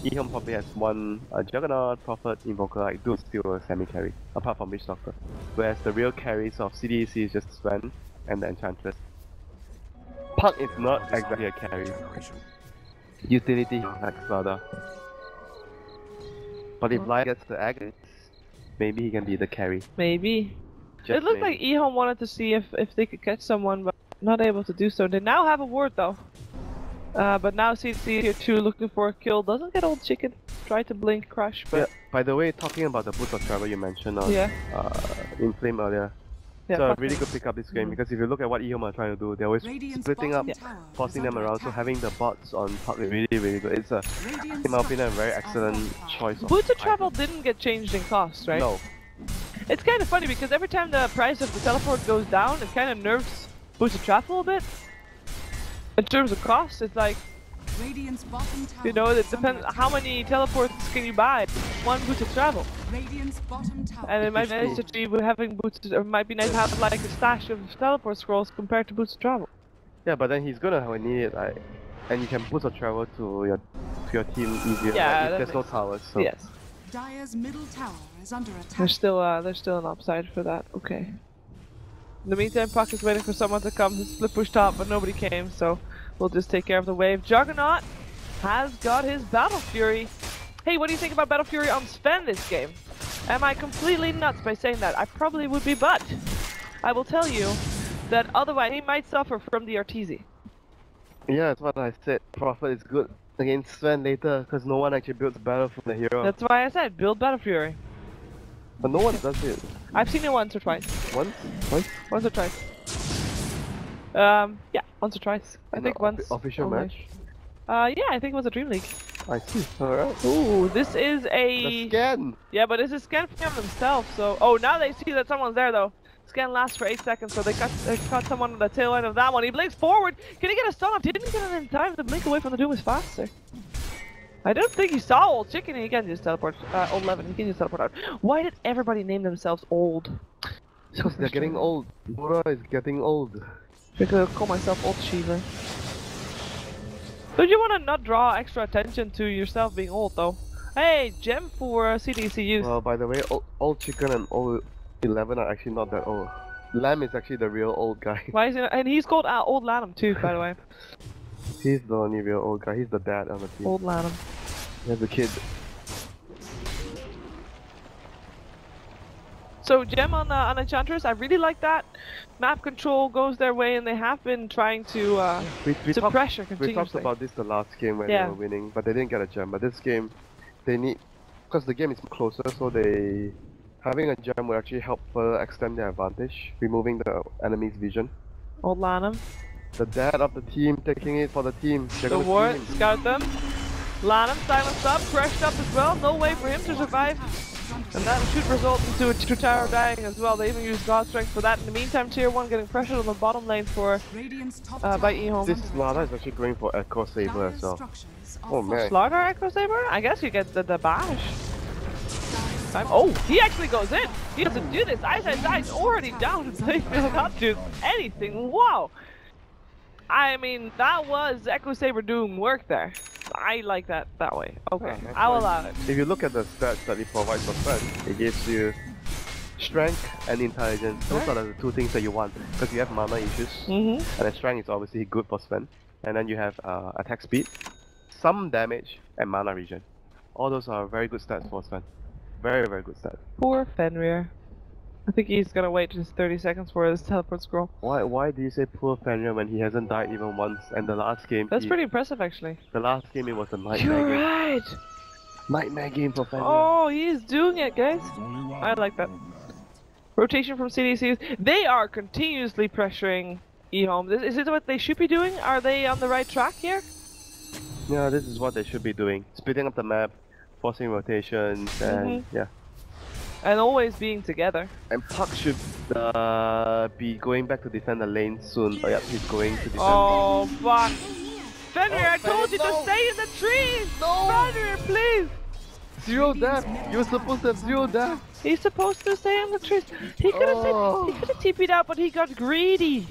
EHOME probably has one Juggernaut, Prophet, Invoker, like do still a semi-carry, apart from Witch Doctor. Whereas the real carries of CDC is just Sven and the Enchantress. Puck is not exactly a carry. Utility like Slaughter. But if Light gets the Aghanim, maybe he can be the carry. Maybe. Just it looked maybe. like EHOME wanted to see if they could catch someone, but not able to do so. They now have a ward though. But now CDC here too, looking for a kill. Doesn't get old chicken. Try to blink, crush, but... Yeah, by the way, talking about the Boots of Travel you mentioned on in Flame earlier. It's a really good pick up this game because if you look at what EHOME are trying to do, they're always splitting up, forcing them around, so having the bots on Puck is really good. It's in my opinion, a very excellent choice. Boots of Travel didn't get changed in cost, right? No. It's kind of funny because every time the price of the teleport goes down, it kind of nerfs Boots of Travel a bit. In terms of cost, it's like, you know, it depends how many teleports can you buy. One Boots of Travel. And it might be nice to be having boots, or it might be nice to have like a stash of teleport scrolls compared to Boots of Travel. Yeah, but then he's gonna need it, like, and you can Boots of Travel to your team easier. Yeah, like, if there's no towers. So. Yes. Dire's middle tower is under There's attack. still an upside for that. Okay. In the meantime, Puck is waiting for someone to come. His split push top, but nobody came, so we'll just take care of the wave. Juggernaut has got his Battle Fury. Hey, what do you think about Battle Fury on Sven this game? Am I completely nuts by saying that? I probably would be, but I will tell you that otherwise he might suffer from the Arteezy. Yeah, that's what I said. Prophet is good against Sven later because no one actually builds battle from the hero. That's why I said build Battle Fury. But no one does it. I've seen it once or twice. Once? Twice? Once or twice. Yeah, once or twice. I think once. Official only. match? Yeah, I think it was a Dream League. I see. Alright. Ooh, this is a... The scan! Yeah, but this is scan from themselves, so... Oh, now they see that someone's there, though. Scan lasts for 8 seconds, so they caught someone on the tail end of that one. He blinks forward! Can he get a stun off? Didn't get it in time. The blink away from the Doom is faster. I don't think he saw Old Chicken. He can just teleport. Old Levin, he can just teleport out. Why did everybody name themselves Old? Because they're getting old. Bora is getting old. I could call myself Old Cheever. Don't you want to not draw extra attention to yourself being old, though? Hey, gem for CDEC.Youth. Well, by the way, old Chicken and Old 11 are actually not that old. Lamb is actually the real old guy. Why is he not? And he's called Old Lanham too, by the way. He's the only real old guy. He's the dad on the team. Old Lanham. He has a kid. So gem on Enchantress, I really like that. Map control goes their way, and they have been trying to pressure continuously. We talked about this the last game when they were winning, but they didn't get a gem. But this game, they need, because the game is closer, so having a gem will actually help further extend their advantage, removing the enemy's vision. Old Lanham. The dad of the team taking it for the team. The ward, scout them. Lanham silenced up, crushed up as well. No way for him to survive. And that should result into a 2-tower dying as well. They even use God Strength for that. In the meantime, Tier 1 getting pressured on the bottom lane for by EHOME. This Slaughter is actually going for Echo Saber as well. Oh man. Slaughter Echo Saber? I guess you get the bash. Oh, he actually goes in! He doesn't do this! Ice's already down and they will not do anything. Wow! I mean, that was Echo Saber Doom work there. I like that way. Okay, I'll allow it. If you look at the stats that it provides for Sven, it gives you strength and intelligence. Those are the two things that you want, because you have mana issues, and the strength is obviously good for Sven. And then you have attack speed, some damage, and mana regen. All those are very good stats for Sven. Very, very good stats. Poor Fenrir. I think he's gonna wait just 30 seconds for his teleport scroll. Why do you say poor Fenrir when he hasn't died even once? And the last game, that's pretty impressive, actually. The last game, it was a nightmare game. You're right. Nightmare game for Fenrir. Oh, he's doing it, guys. I like that. Rotation from CDC. They are continuously pressuring EHOME. Is it what they should be doing? Are they on the right track here? Yeah, this is what they should be doing. Splitting up the map, forcing rotations, and yeah. And always being together. And Puck should be going back to defend the lane soon. Oh yeah, he's going to defend. Oh, fuck. Fenrir, I told you to stay in the trees! No! Fenrir, please! Zero death! You're supposed to have zero death! He's supposed to stay in the trees. He could have TP'd out, but he got greedy.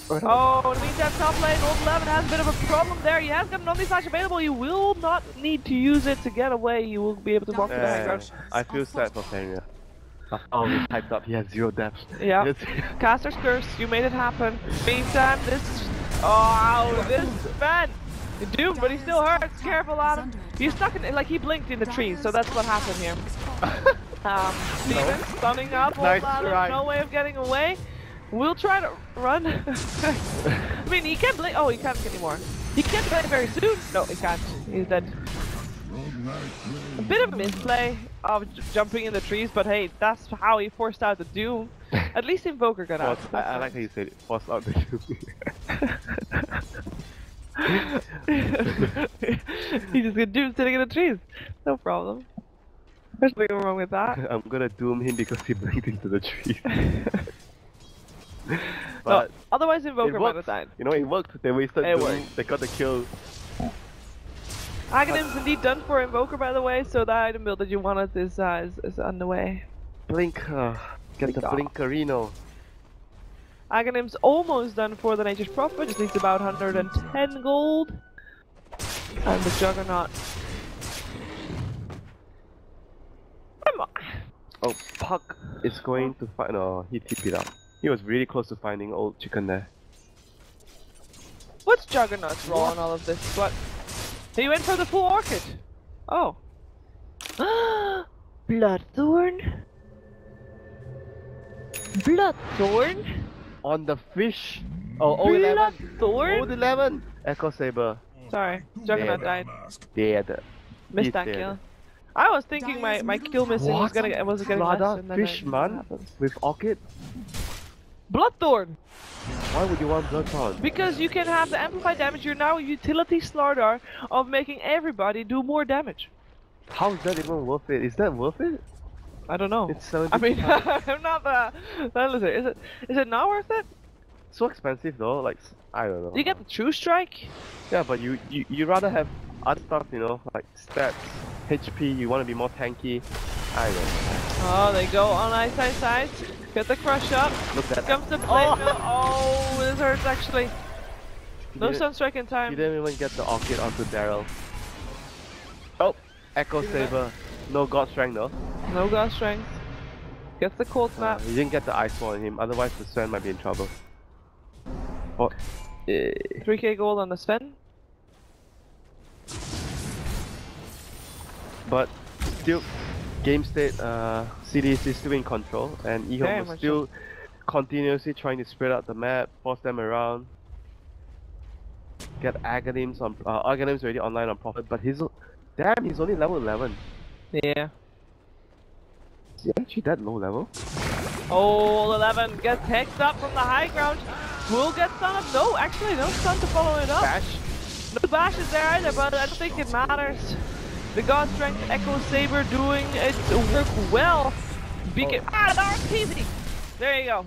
Oh, in the meantime, top lane, Old 11 has a bit of a problem there. He has got an Omni Slash available. He will not need to use it to get away. He will be able to walk to the high ground. I feel sad for Fenrir. Oh, he's hyped up. He has zero depth. Yeah. Caster's Curse. You made it happen. Meantime, this... Oh, this Sven! Doomed, but he still hurts. Careful, Adam. He's stuck in... Like, he blinked in the trees, so that's what happened here. Steven stunning up. Nice try. No way of getting away. We'll try to run. I mean, he can't blink. Oh, he can't anymore. He can't play very soon. No, he can't. He's dead. A bit of a misplay of jumping in the trees, but hey, that's how he forced out the Doom. At least Invoker got out. I like how you said it. Forced out the Doom. He just got Doom sitting in the trees. No problem. There's nothing wrong with that. I'm gonna Doom him because he blinked into the trees. But no, otherwise Invoker might have died. You know, it worked. They wasted Doom. They got the kill. Aghanim's indeed done for Invoker, by the way, so that item build that you wanted is on the way. Blink, get the Blinkerino. Aghanim's almost done for the Nature's Prophet, just needs about 110 gold. And the Juggernaut. Oh, Puck is going to find. No, he TP'd out. He was really close to finding old chicken there. What's Juggernaut's role in all of this? What? He went for the full orchid. Oh. Bloodthorn? Bloodthorn? On the fish. Oh, 011. Bloodthorn? 011. Echo Saber. Sorry, Juggernaut died. Dead. Missed He's that dead. kill. I was thinking my kill missing was getting less, and then Fish, man, with Orchid. Bloodthorn! Why would you want Bloodthorn? Because you can have the amplified damage. You're now a utility Slardar of making everybody do more damage. How is that even worth it? Is that worth it? I don't know. It's 70. I mean, I'm not the. Is it not worth it? So expensive though. Like I don't know. You get the True Strike. Yeah, but you rather have other stuff, you know, like stats, HP. You want to be more tanky. I don't know. Oh, they go on side. Get the crush up. Look at that. Comes the blade. Oh, this hurts actually. No Sunstrike in time. You didn't even get the Orchid onto Daryl. Oh, Echo Saber. No God Strength though. No God Strength. Gets the cold snap. You didn't get the Ice Ball on him, otherwise the Sven might be in trouble. Oh, 3k gold on the Sven. But still, game state, CDEC is still in control, and EHOME is still continuously trying to spread out the map, force them around, get Aghanims on. Aghanims already online on Prophet, but he's only level 11. Yeah. Is he actually that low level? Oh, 11 gets hexed up from the high ground. Will get stun up. No, actually, no stun to follow it up. Bash. No bash is there either, but I don't think it matters. The God Strength Echo Saber doing its work well. Beacon. Dark Teasy! There you go.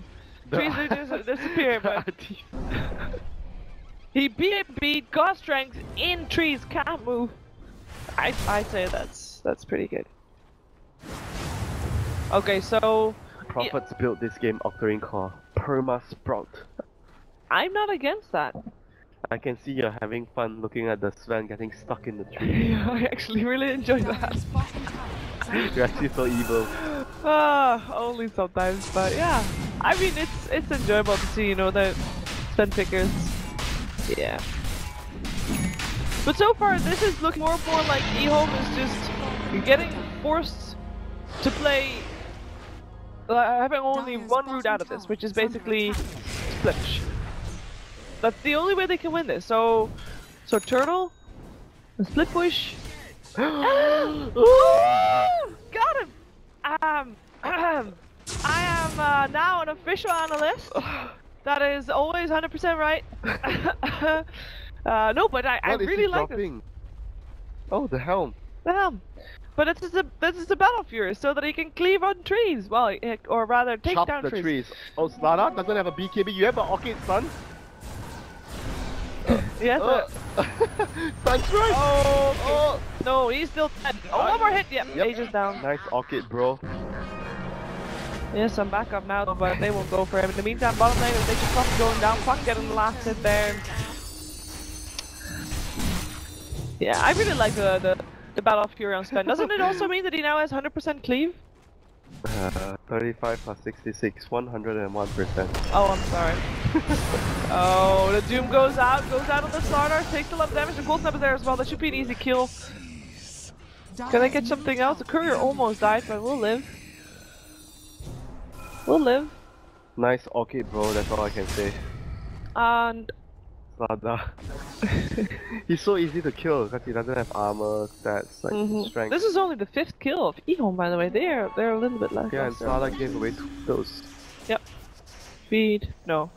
Trees just disappear, but he beat God Strength in trees, can't move. I'd say that's pretty good. Okay, so Prophets built this game Octarine Core. Perma Sprout. I'm not against that. I can see you're having fun looking at the Sven getting stuck in the tree. I actually really enjoy that. You're actually so evil. Only sometimes, but yeah. I mean, it's enjoyable to see, you know, the Sven pickers. Yeah. But so far, this is looking more and more like EHOME is just getting forced to play having only one route out of this, which is basically Splish. That's the only way they can win this. So Turtle, a Split Push. Got him! I am now an official analyst. That is always 100% right. No, but I really like this. Oh, the helm. The helm. But this is a Battle Fury, so that he can cleave on trees. Well, or rather, take Chop down the trees. trees. Oh, Slada doesn't have a BKB. You have an Orchid, son. Yes. Thanks, right. Oh, no, he's still dead. Oh, one more hit. Yep. Aegis down. Nice Orchid, bro. Yes, I'm back up now, but they won't go for him. In the meantime, bottom lane, they just Puck going down. Puck getting the last hit there. Yeah, I really like the Battle Fury on Sven. Doesn't it also mean that he now has 100% cleave? 35 plus 66, 101%. Oh, I'm sorry. Oh, the Doom goes out of the Slardar, takes a lot of damage. The Cold Snap is there as well. That should be an easy kill. Can I get something else? The Courier almost died, but we'll live. We'll live. Nice Orchid, bro. That's all I can say. And Slada. He's so easy to kill because he doesn't have armor, stats, like strength. this is only the 5th kill of EHOME, by the way. They're a little bit less. Yeah, and Slada gave away those. Yep. Feed. No.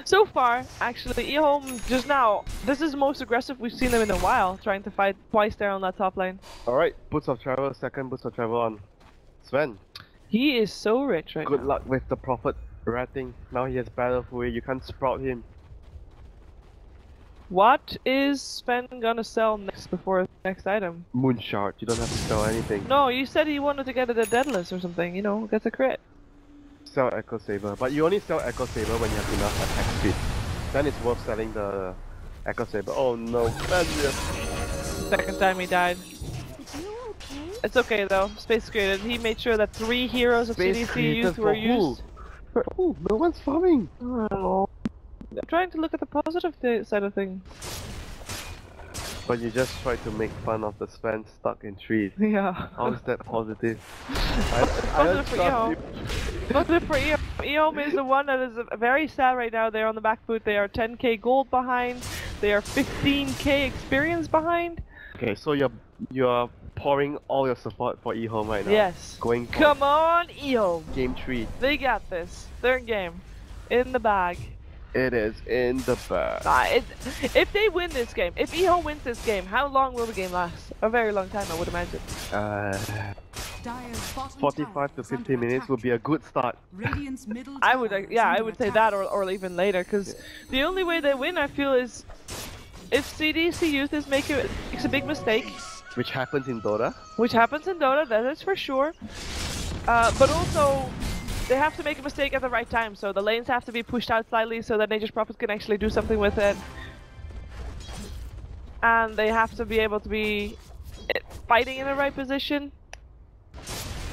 So far, actually, EHOME just now, this is the most aggressive we've seen them in a while, trying to fight twice there on that top lane. Alright, Boots of Travel, second Boots of Travel on Sven. He is so rich right now. Good luck with the Prophet ratting. Now he has Battle Fury, you can't sprout him. What is Sven gonna sell next before his next item? Moonshard, you don't have to sell anything. No, you said he wanted to get it a Deadless or something, you know, gets a crit. Sell Echo Saber, but you only sell Echo Saber when you have enough attack speed. Then it's worth selling the Echo Saber. Oh no, Second time he died. It's okay though. Space created. He made sure that 3 heroes of CDEC.Youth were used. For who? No one's farming. Oh. I'm trying to look at the positive side of things. But you just tried to make fun of the Sven stuck in trees. Yeah. How is that positive? Positive for EHOME. Positive for EHOME. EHOME is the one that is very sad right now. They're on the back foot. They are 10k gold behind. They are 15k experience behind. Okay, so you're pouring all your support for EHOME right now. Yes. Going for Come on, EHOME. Game 3. They got this. Third game. In the bag. It is in the bag. If they win this game, if EHOME wins this game, how long will the game last? A very long time, I would imagine. 45 to 50 minutes would be a good start. I would say that or even later, because the only way they win, I feel, is if CDEC.Youth makes a big mistake. Which happens in Dota. Which happens in Dota, that is for sure. But also, they have to make a mistake at the right time, so the lanes have to be pushed out slightly so that Nature's Prophet can actually do something with it. And they have to be able to be fighting in the right position.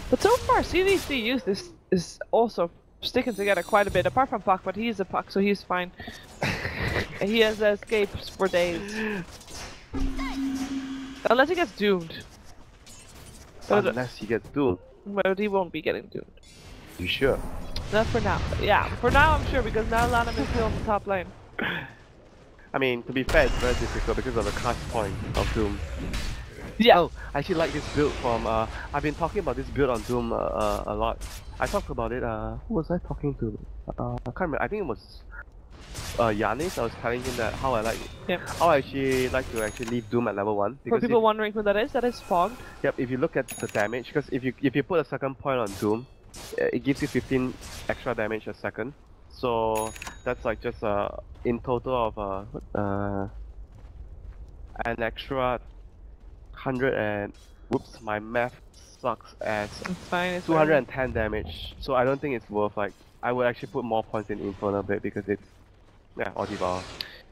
But so far, CDEC.Youth is also sticking together quite a bit, apart from Puck, but he's a Puck, so he's fine. He has escapes for days. Unless he gets doomed. Unless he gets doomed. But he won't be getting doomed. You sure? Not for now. Yeah, for now I'm sure, because now Lanham is still on the top lane. I mean, to be fair, it's very difficult because of the cast point of Doom. Yeah. Oh, I actually like this build from, I've been talking about this build on Doom a lot. I talked about it, who was I talking to? I can't remember, I think it was Yanis. I was telling him that how I like it. Yep. How I actually like to leave Doom at level 1. For people wondering who that is Fogged. Yep, if you look at the damage, because if you put a second point on Doom, it gives you 15 extra damage a second. So that's like just in total of an extra 100 and whoops, my math sucks as it's fine, it's 210 damage. So I don't think it's worth, like, I would actually put more points in Infernal Blade because it's or Devour.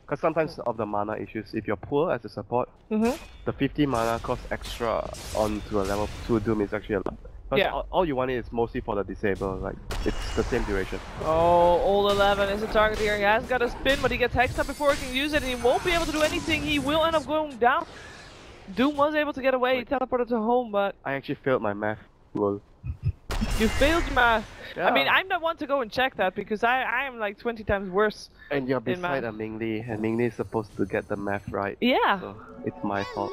Because sometimes of the mana issues, if you're poor as a support, the 50 mana cost extra onto a level 2 Doom is actually a lot. But all you want is mostly for the disable, like, it's the same duration. Oh, Old 11 is a target here. He has got a spin, but he gets hexed up before he can use it, and he won't be able to do anything. He will end up going down. Doom was able to get away, he teleported to home, but... I actually failed my math. Lol. You failed your math. Yeah. I mean, I'm not one to go and check that, because I am like 20 times worse. And you're beside a Mingli, and Mingli is supposed to get the math right. Yeah. So it's my fault.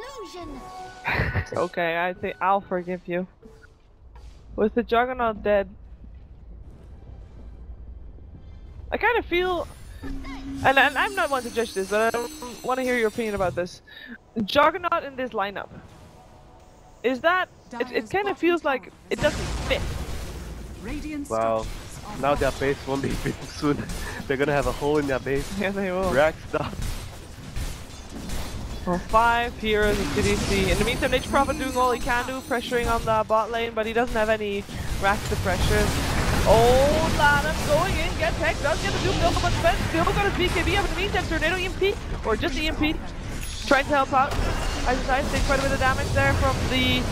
Okay, I think I'll forgive you. With the Juggernaut dead, I kind of feel, and I'm not one to judge this, but I want to hear your opinion about this. Juggernaut in this lineup, is that, it kind of feels like it doesn't fit. Well, now their base won't be fit soon. They're gonna have a hole in their base. Yeah, they will. Racked up. Well, 5 heroes of CDC. In the meantime, Nature's Prophet doing all he can do, pressuring on the bot lane, but he doesn't have any racks to pressure. Oh, Lanham going in, gets hex, does get the Doom, no much defense, still got his BKB, but in the meantime, Tornado EMP, or just EMP, trying to help out. I decided to take quite a bit of damage there from the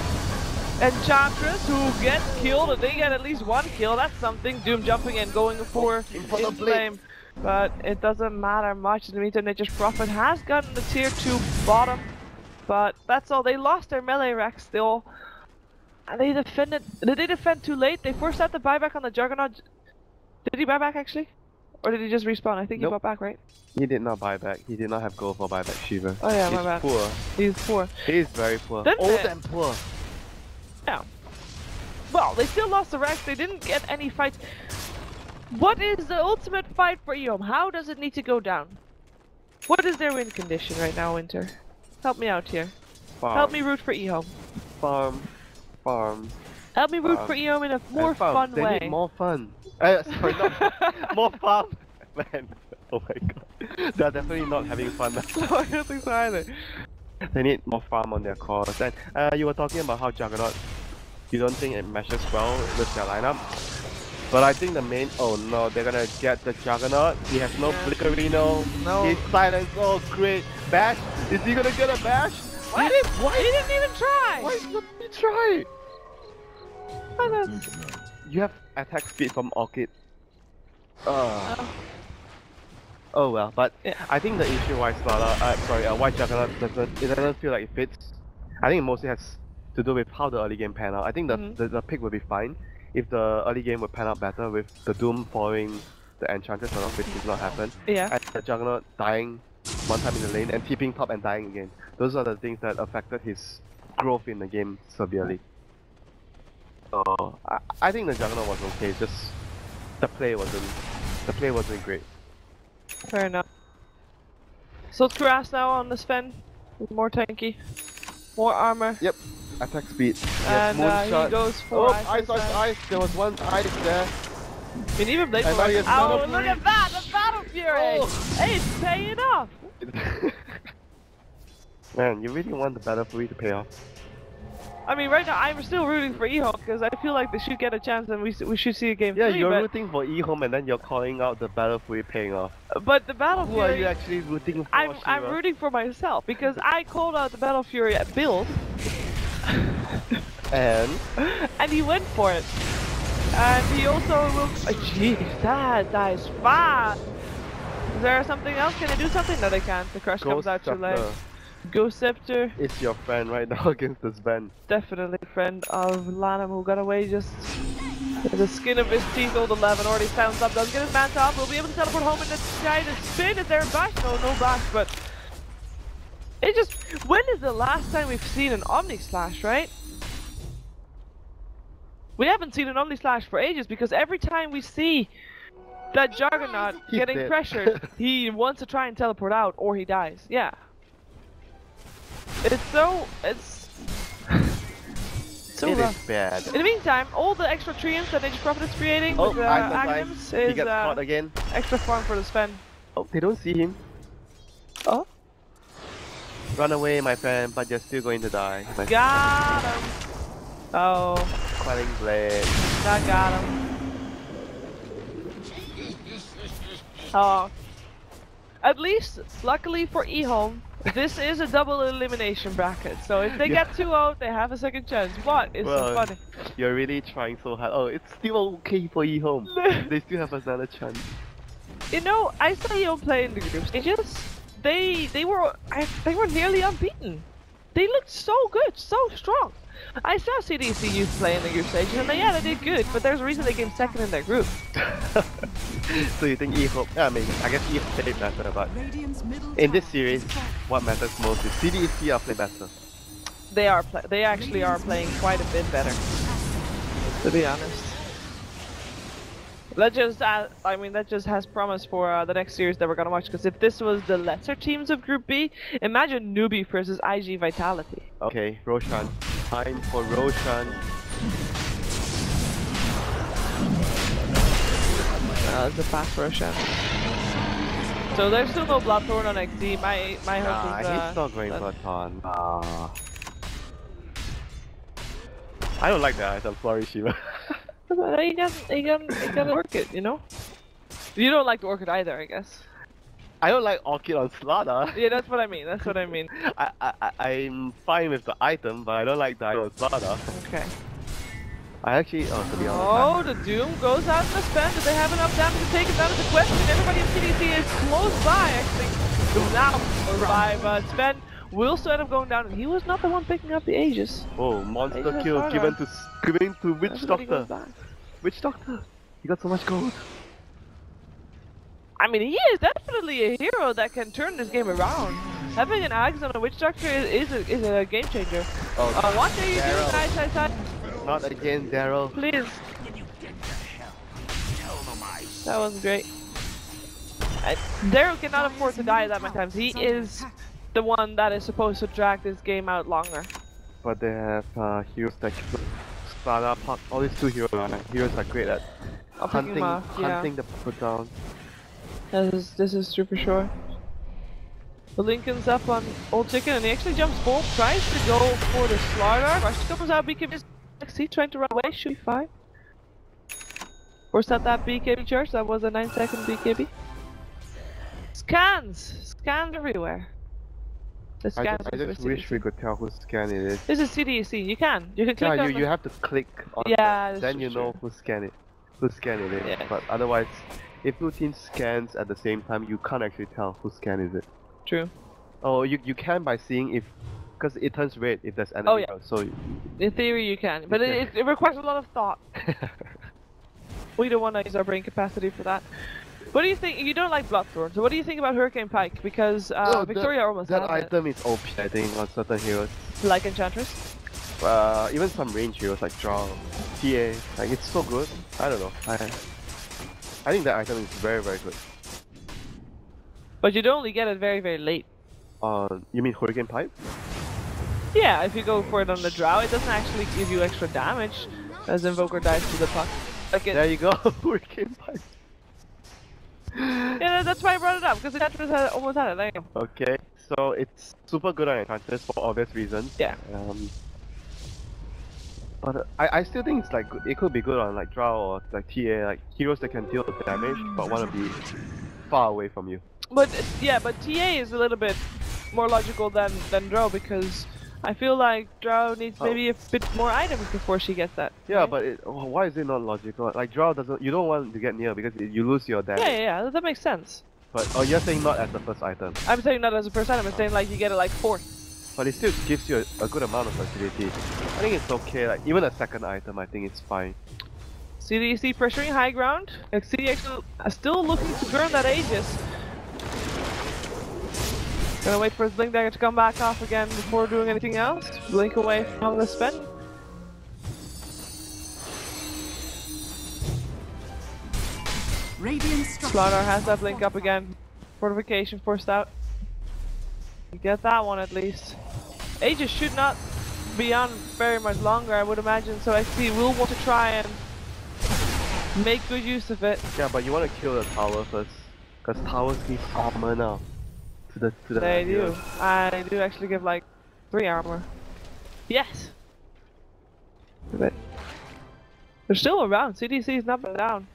Enchantress, who gets killed, and they get at least 1 kill, that's something. Doom jumping in, going for Flame. But it doesn't matter much. In the meantime, Nature's Prophet has gotten the tier 2 bottom. But that's all. They lost their melee rack still. And they defended. Did they defend too late? They forced out the buyback on the Juggernaut. Did he buy back actually? Or did he just respawn? I think he bought back, right? He did not buy back. He did not have gold for buyback, Shiva. Oh yeah, my bad. He's poor. He's poor. He's very poor. Old and poor. Yeah. Well, they still lost the racks. They didn't get any fights. What is the ultimate fight for EHOME? How does it need to go down? What is their win condition right now, Winter? Help me out here. Farm. Help me root for EHOME. Farm. Help me root for EHOME in a more fun way. They need more fun. Sorry, not more farm. Man, oh my god. They're definitely not having fun now. No, I don't think so either. They need more farm on their cores. And you were talking about how Juggernaut, you don't think it meshes well with their lineup? But I think the main, oh no, they're gonna get the Juggernaut. He has no Flickerino. No. His silence, oh great. Bash, is he gonna get a bash? What? He didn't even try! Why did you try? Why not? You have attack speed from Orchid. Oh well, but Yeah. I think the issue why White Juggernaut doesn't feel like it fits. I think it mostly has to do with how the early game pan out. I think the pick would be fine if the early game would pan out better with the Doom following the Enchantress, which did not happen. Yeah. And the Juggernaut dying one time in the lane and TPing top and dying again. Those are the things that affected his growth in the game severely. So I think the Juggernaut was okay, just the play wasn't great. Fair enough. So it's Kuras now on the Sven with more tanky, more armor. Yep, attack speed. And Moonshot. he goes for ice. There was one ice there. I mean, even Blade And now he has Oh, Battle look at that! The Battle Fury! Oh. Hey, it's paying off! Man, you really want the Battle Fury to pay off. I mean, right now I'm still rooting for EHOME because I feel like they should get a chance and we should see a game 3. You're rooting for EHOME and then you're calling out the Battle Fury paying off. But the Battle Who Fury... are you actually rooting for, I'm rooting for myself because I called out the Battle Fury at build. And he went for it. And he also looks... Jeez, that is fast! Is there something else? Can I do something? No, they can't. The crush comes out too late. Ghost Scepter. It's your friend right now against the Sven. Definitely a friend of Lanham who got away just with the skin of his teeth. Old 11 already found something. Doesn't get his man top. We'll be able to teleport home and try to spin. Is there a bash? No bash, but it just... When is the last time we've seen an Omni Slash, right? We haven't seen an Omni Slash for ages because every time we see that Juggernaut getting pressured, he wants to try and teleport out or he dies. Yeah. It's so rough. Is bad. In the meantime, all the extra treants that Nature's Prophet is creating with items he is gets caught again. extra fun for the Sven. Oh, they don't see him. Oh? Run away, my friend, but you're still going to die. Got him! Oh. Quelling Blade. I got him. Oh. At least, luckily for EHOME, this is a double elimination bracket. So if they get 2-0, they have a second chance. But it's so funny. You're really trying so hard. Oh, it's still okay for EHOME. They still have another chance. You know, I saw EHOME play in the group stages. They were nearly unbeaten. They looked so good, so strong. I saw CDEC.Youth play in the group stages, and they did good, but there's a reason they came second in their group. So you think EHOME... I mean, I guess EHOME played better, but in this series, what matters most is CDEC are playing better. They actually are playing quite a bit better, to be honest. That just has promise for the next series that we're gonna watch. Because if this was the lesser teams of Group B, imagine Newbie versus IG Vitality. Okay, Roshan. Time for Roshan. It's a fast Roshan. So there's still no Bloodthorn on XD. My hope is he's not going for a ton. I don't like that. I'm sorry, Shiva. But he can work it, you know? You don't like the Orchid either, I guess. I don't like Orchid on Slaughter. Yeah, that's what I mean, I'm fine with the item, but I don't like the item on Slaughter. Okay. I actually, to be honest... Oh, the Doom goes out in the Sven. Do they have enough damage to take it down? Is the question. Everybody in CDC is close by, actually. Doom now close by, but Sven will still end up going down, and he was not the one picking up the Aegis. Oh, monster kill given to Witch Doctor. Witch Doctor. He got so much gold. I mean, he is definitely a hero that can turn this game around. Having an Axe on a Witch Doctor is a game changer. What are you doing? Nice. Not again, Daryl. Please. That was great. Daryl cannot afford to die that many times. He is the one that is supposed to drag this game out longer. But they have heroes that Spada, all these two heroes are great at hunting the put down. This is super short. The Lincoln's up on Old Chicken and he actually jumps forward, tries to go for the Slaughter. Rush comes out, BKB is trying to run away, should be fine. Forced out that BKB charge, that was a 9-second BKB. Scans everywhere. The scan. I just wish we could tell whose scan it is. This is CDEC. You can click Yeah, on you have to click on Yeah, that, then you know whose scan it is. Yeah. But otherwise, if two teams scans at the same time, you can't actually tell whose scan is it. True. Oh, you can by seeing if, because it turns red if there's enemy. Oh, yeah. So In theory, you can, but it requires a lot of thought. We don't want to use our brain capacity for that. What do you think? You don't like Bloodthorn, so what do you think about Hurricane Pike? Because Victoria almost that has item is OP, I think, on certain heroes. Like Enchantress? Even some range heroes like Drow, TA, like it's so good. I don't know. I think that item is very good. But you'd only get it very, very late. You mean Hurricane Pipe? Yeah, if you go for it on the Drow, it doesn't actually give you extra damage as Invoker dies to the puck. Like There you go, Hurricane Pipe. Yeah, that's why I brought it up, because Enchantress almost had it. There you go. Okay, so it's super good on Enchantress for obvious reasons. Yeah. But I still think it's like it could be good on like Drow or like TA, like heroes that can deal damage but want to be far away from you. But yeah, but TA is a little bit more logical than Drow, because I feel like Drow needs maybe a bit more items before she gets that. Yeah, right? but why is it not logical? Like Drow doesn't, you don't want to get near because you lose your damage. Yeah, that makes sense. But you're saying not as the first item. I'm saying not as a first item, I'm saying like you get it like fourth. But it still gives you a good amount of facility. I think it's okay, like even a second item I think it's fine. CDEC pressuring high ground. CDEC still looking to burn that Aegis. Gonna wait for his Blink Dagger to come back off again before doing anything else. Blink away from the spin. Slardar has that Blink up again. Fortification forced out. You get that one at least. Aegis should not be on very much longer, I would imagine, so XP will want to try and make good use of it. Yeah, but you want to kill the tower first, because towers give armor now. To the They do. heroes. I do actually give like 3 armor. Yes! But they're still around. CDC is not been down.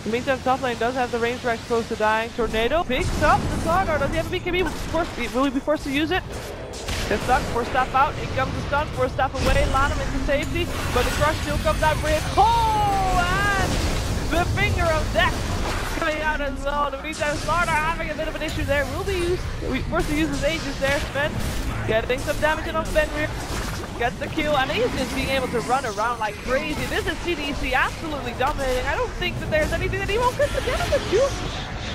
In the meantime, top lane does have the range rack close to dying. Tornado picks up the Slardar. Does he have a BKB? Will he be forced to use it? Gets stuck, force staff out. In comes the stun, force staff away. Lot him into safety. But the crush still comes out for him. Oh! And the finger of death coming out as well. In the meantime, Slardar having a bit of an issue there. Will be forced to use his Aegis there. Sven getting some damage on Fenrir. Gets the kill, and he's just being able to run around like crazy. This is CDC absolutely dominating. I don't think that there's anything that he won't get together. The Juice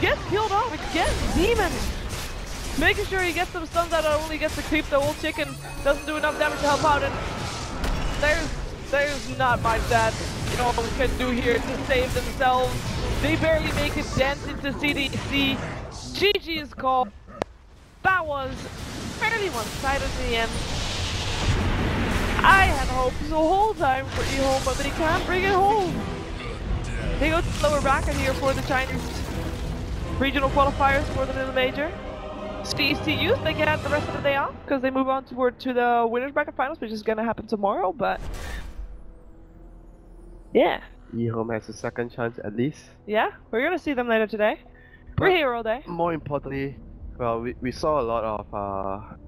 gets killed off again. Demon making sure he gets some stuns out, only gets to creep the old chicken. Doesn't do enough damage to help out, and there's not much that EHOME can do here to save themselves. They barely make a dent into CDC. GG is called. That was fairly one-sided in the end. I had hopes the whole time for EHOME, but they can't bring it home. They go to the lower bracket here for the Chinese regional qualifiers for the Little Major. CDEC.Youth, they get the rest of the day off because they move on to the winners bracket finals, which is gonna happen tomorrow. But yeah, EHOME has a second chance at least. Yeah, we're gonna see them later today. We're here all day. More importantly, well, we saw a lot of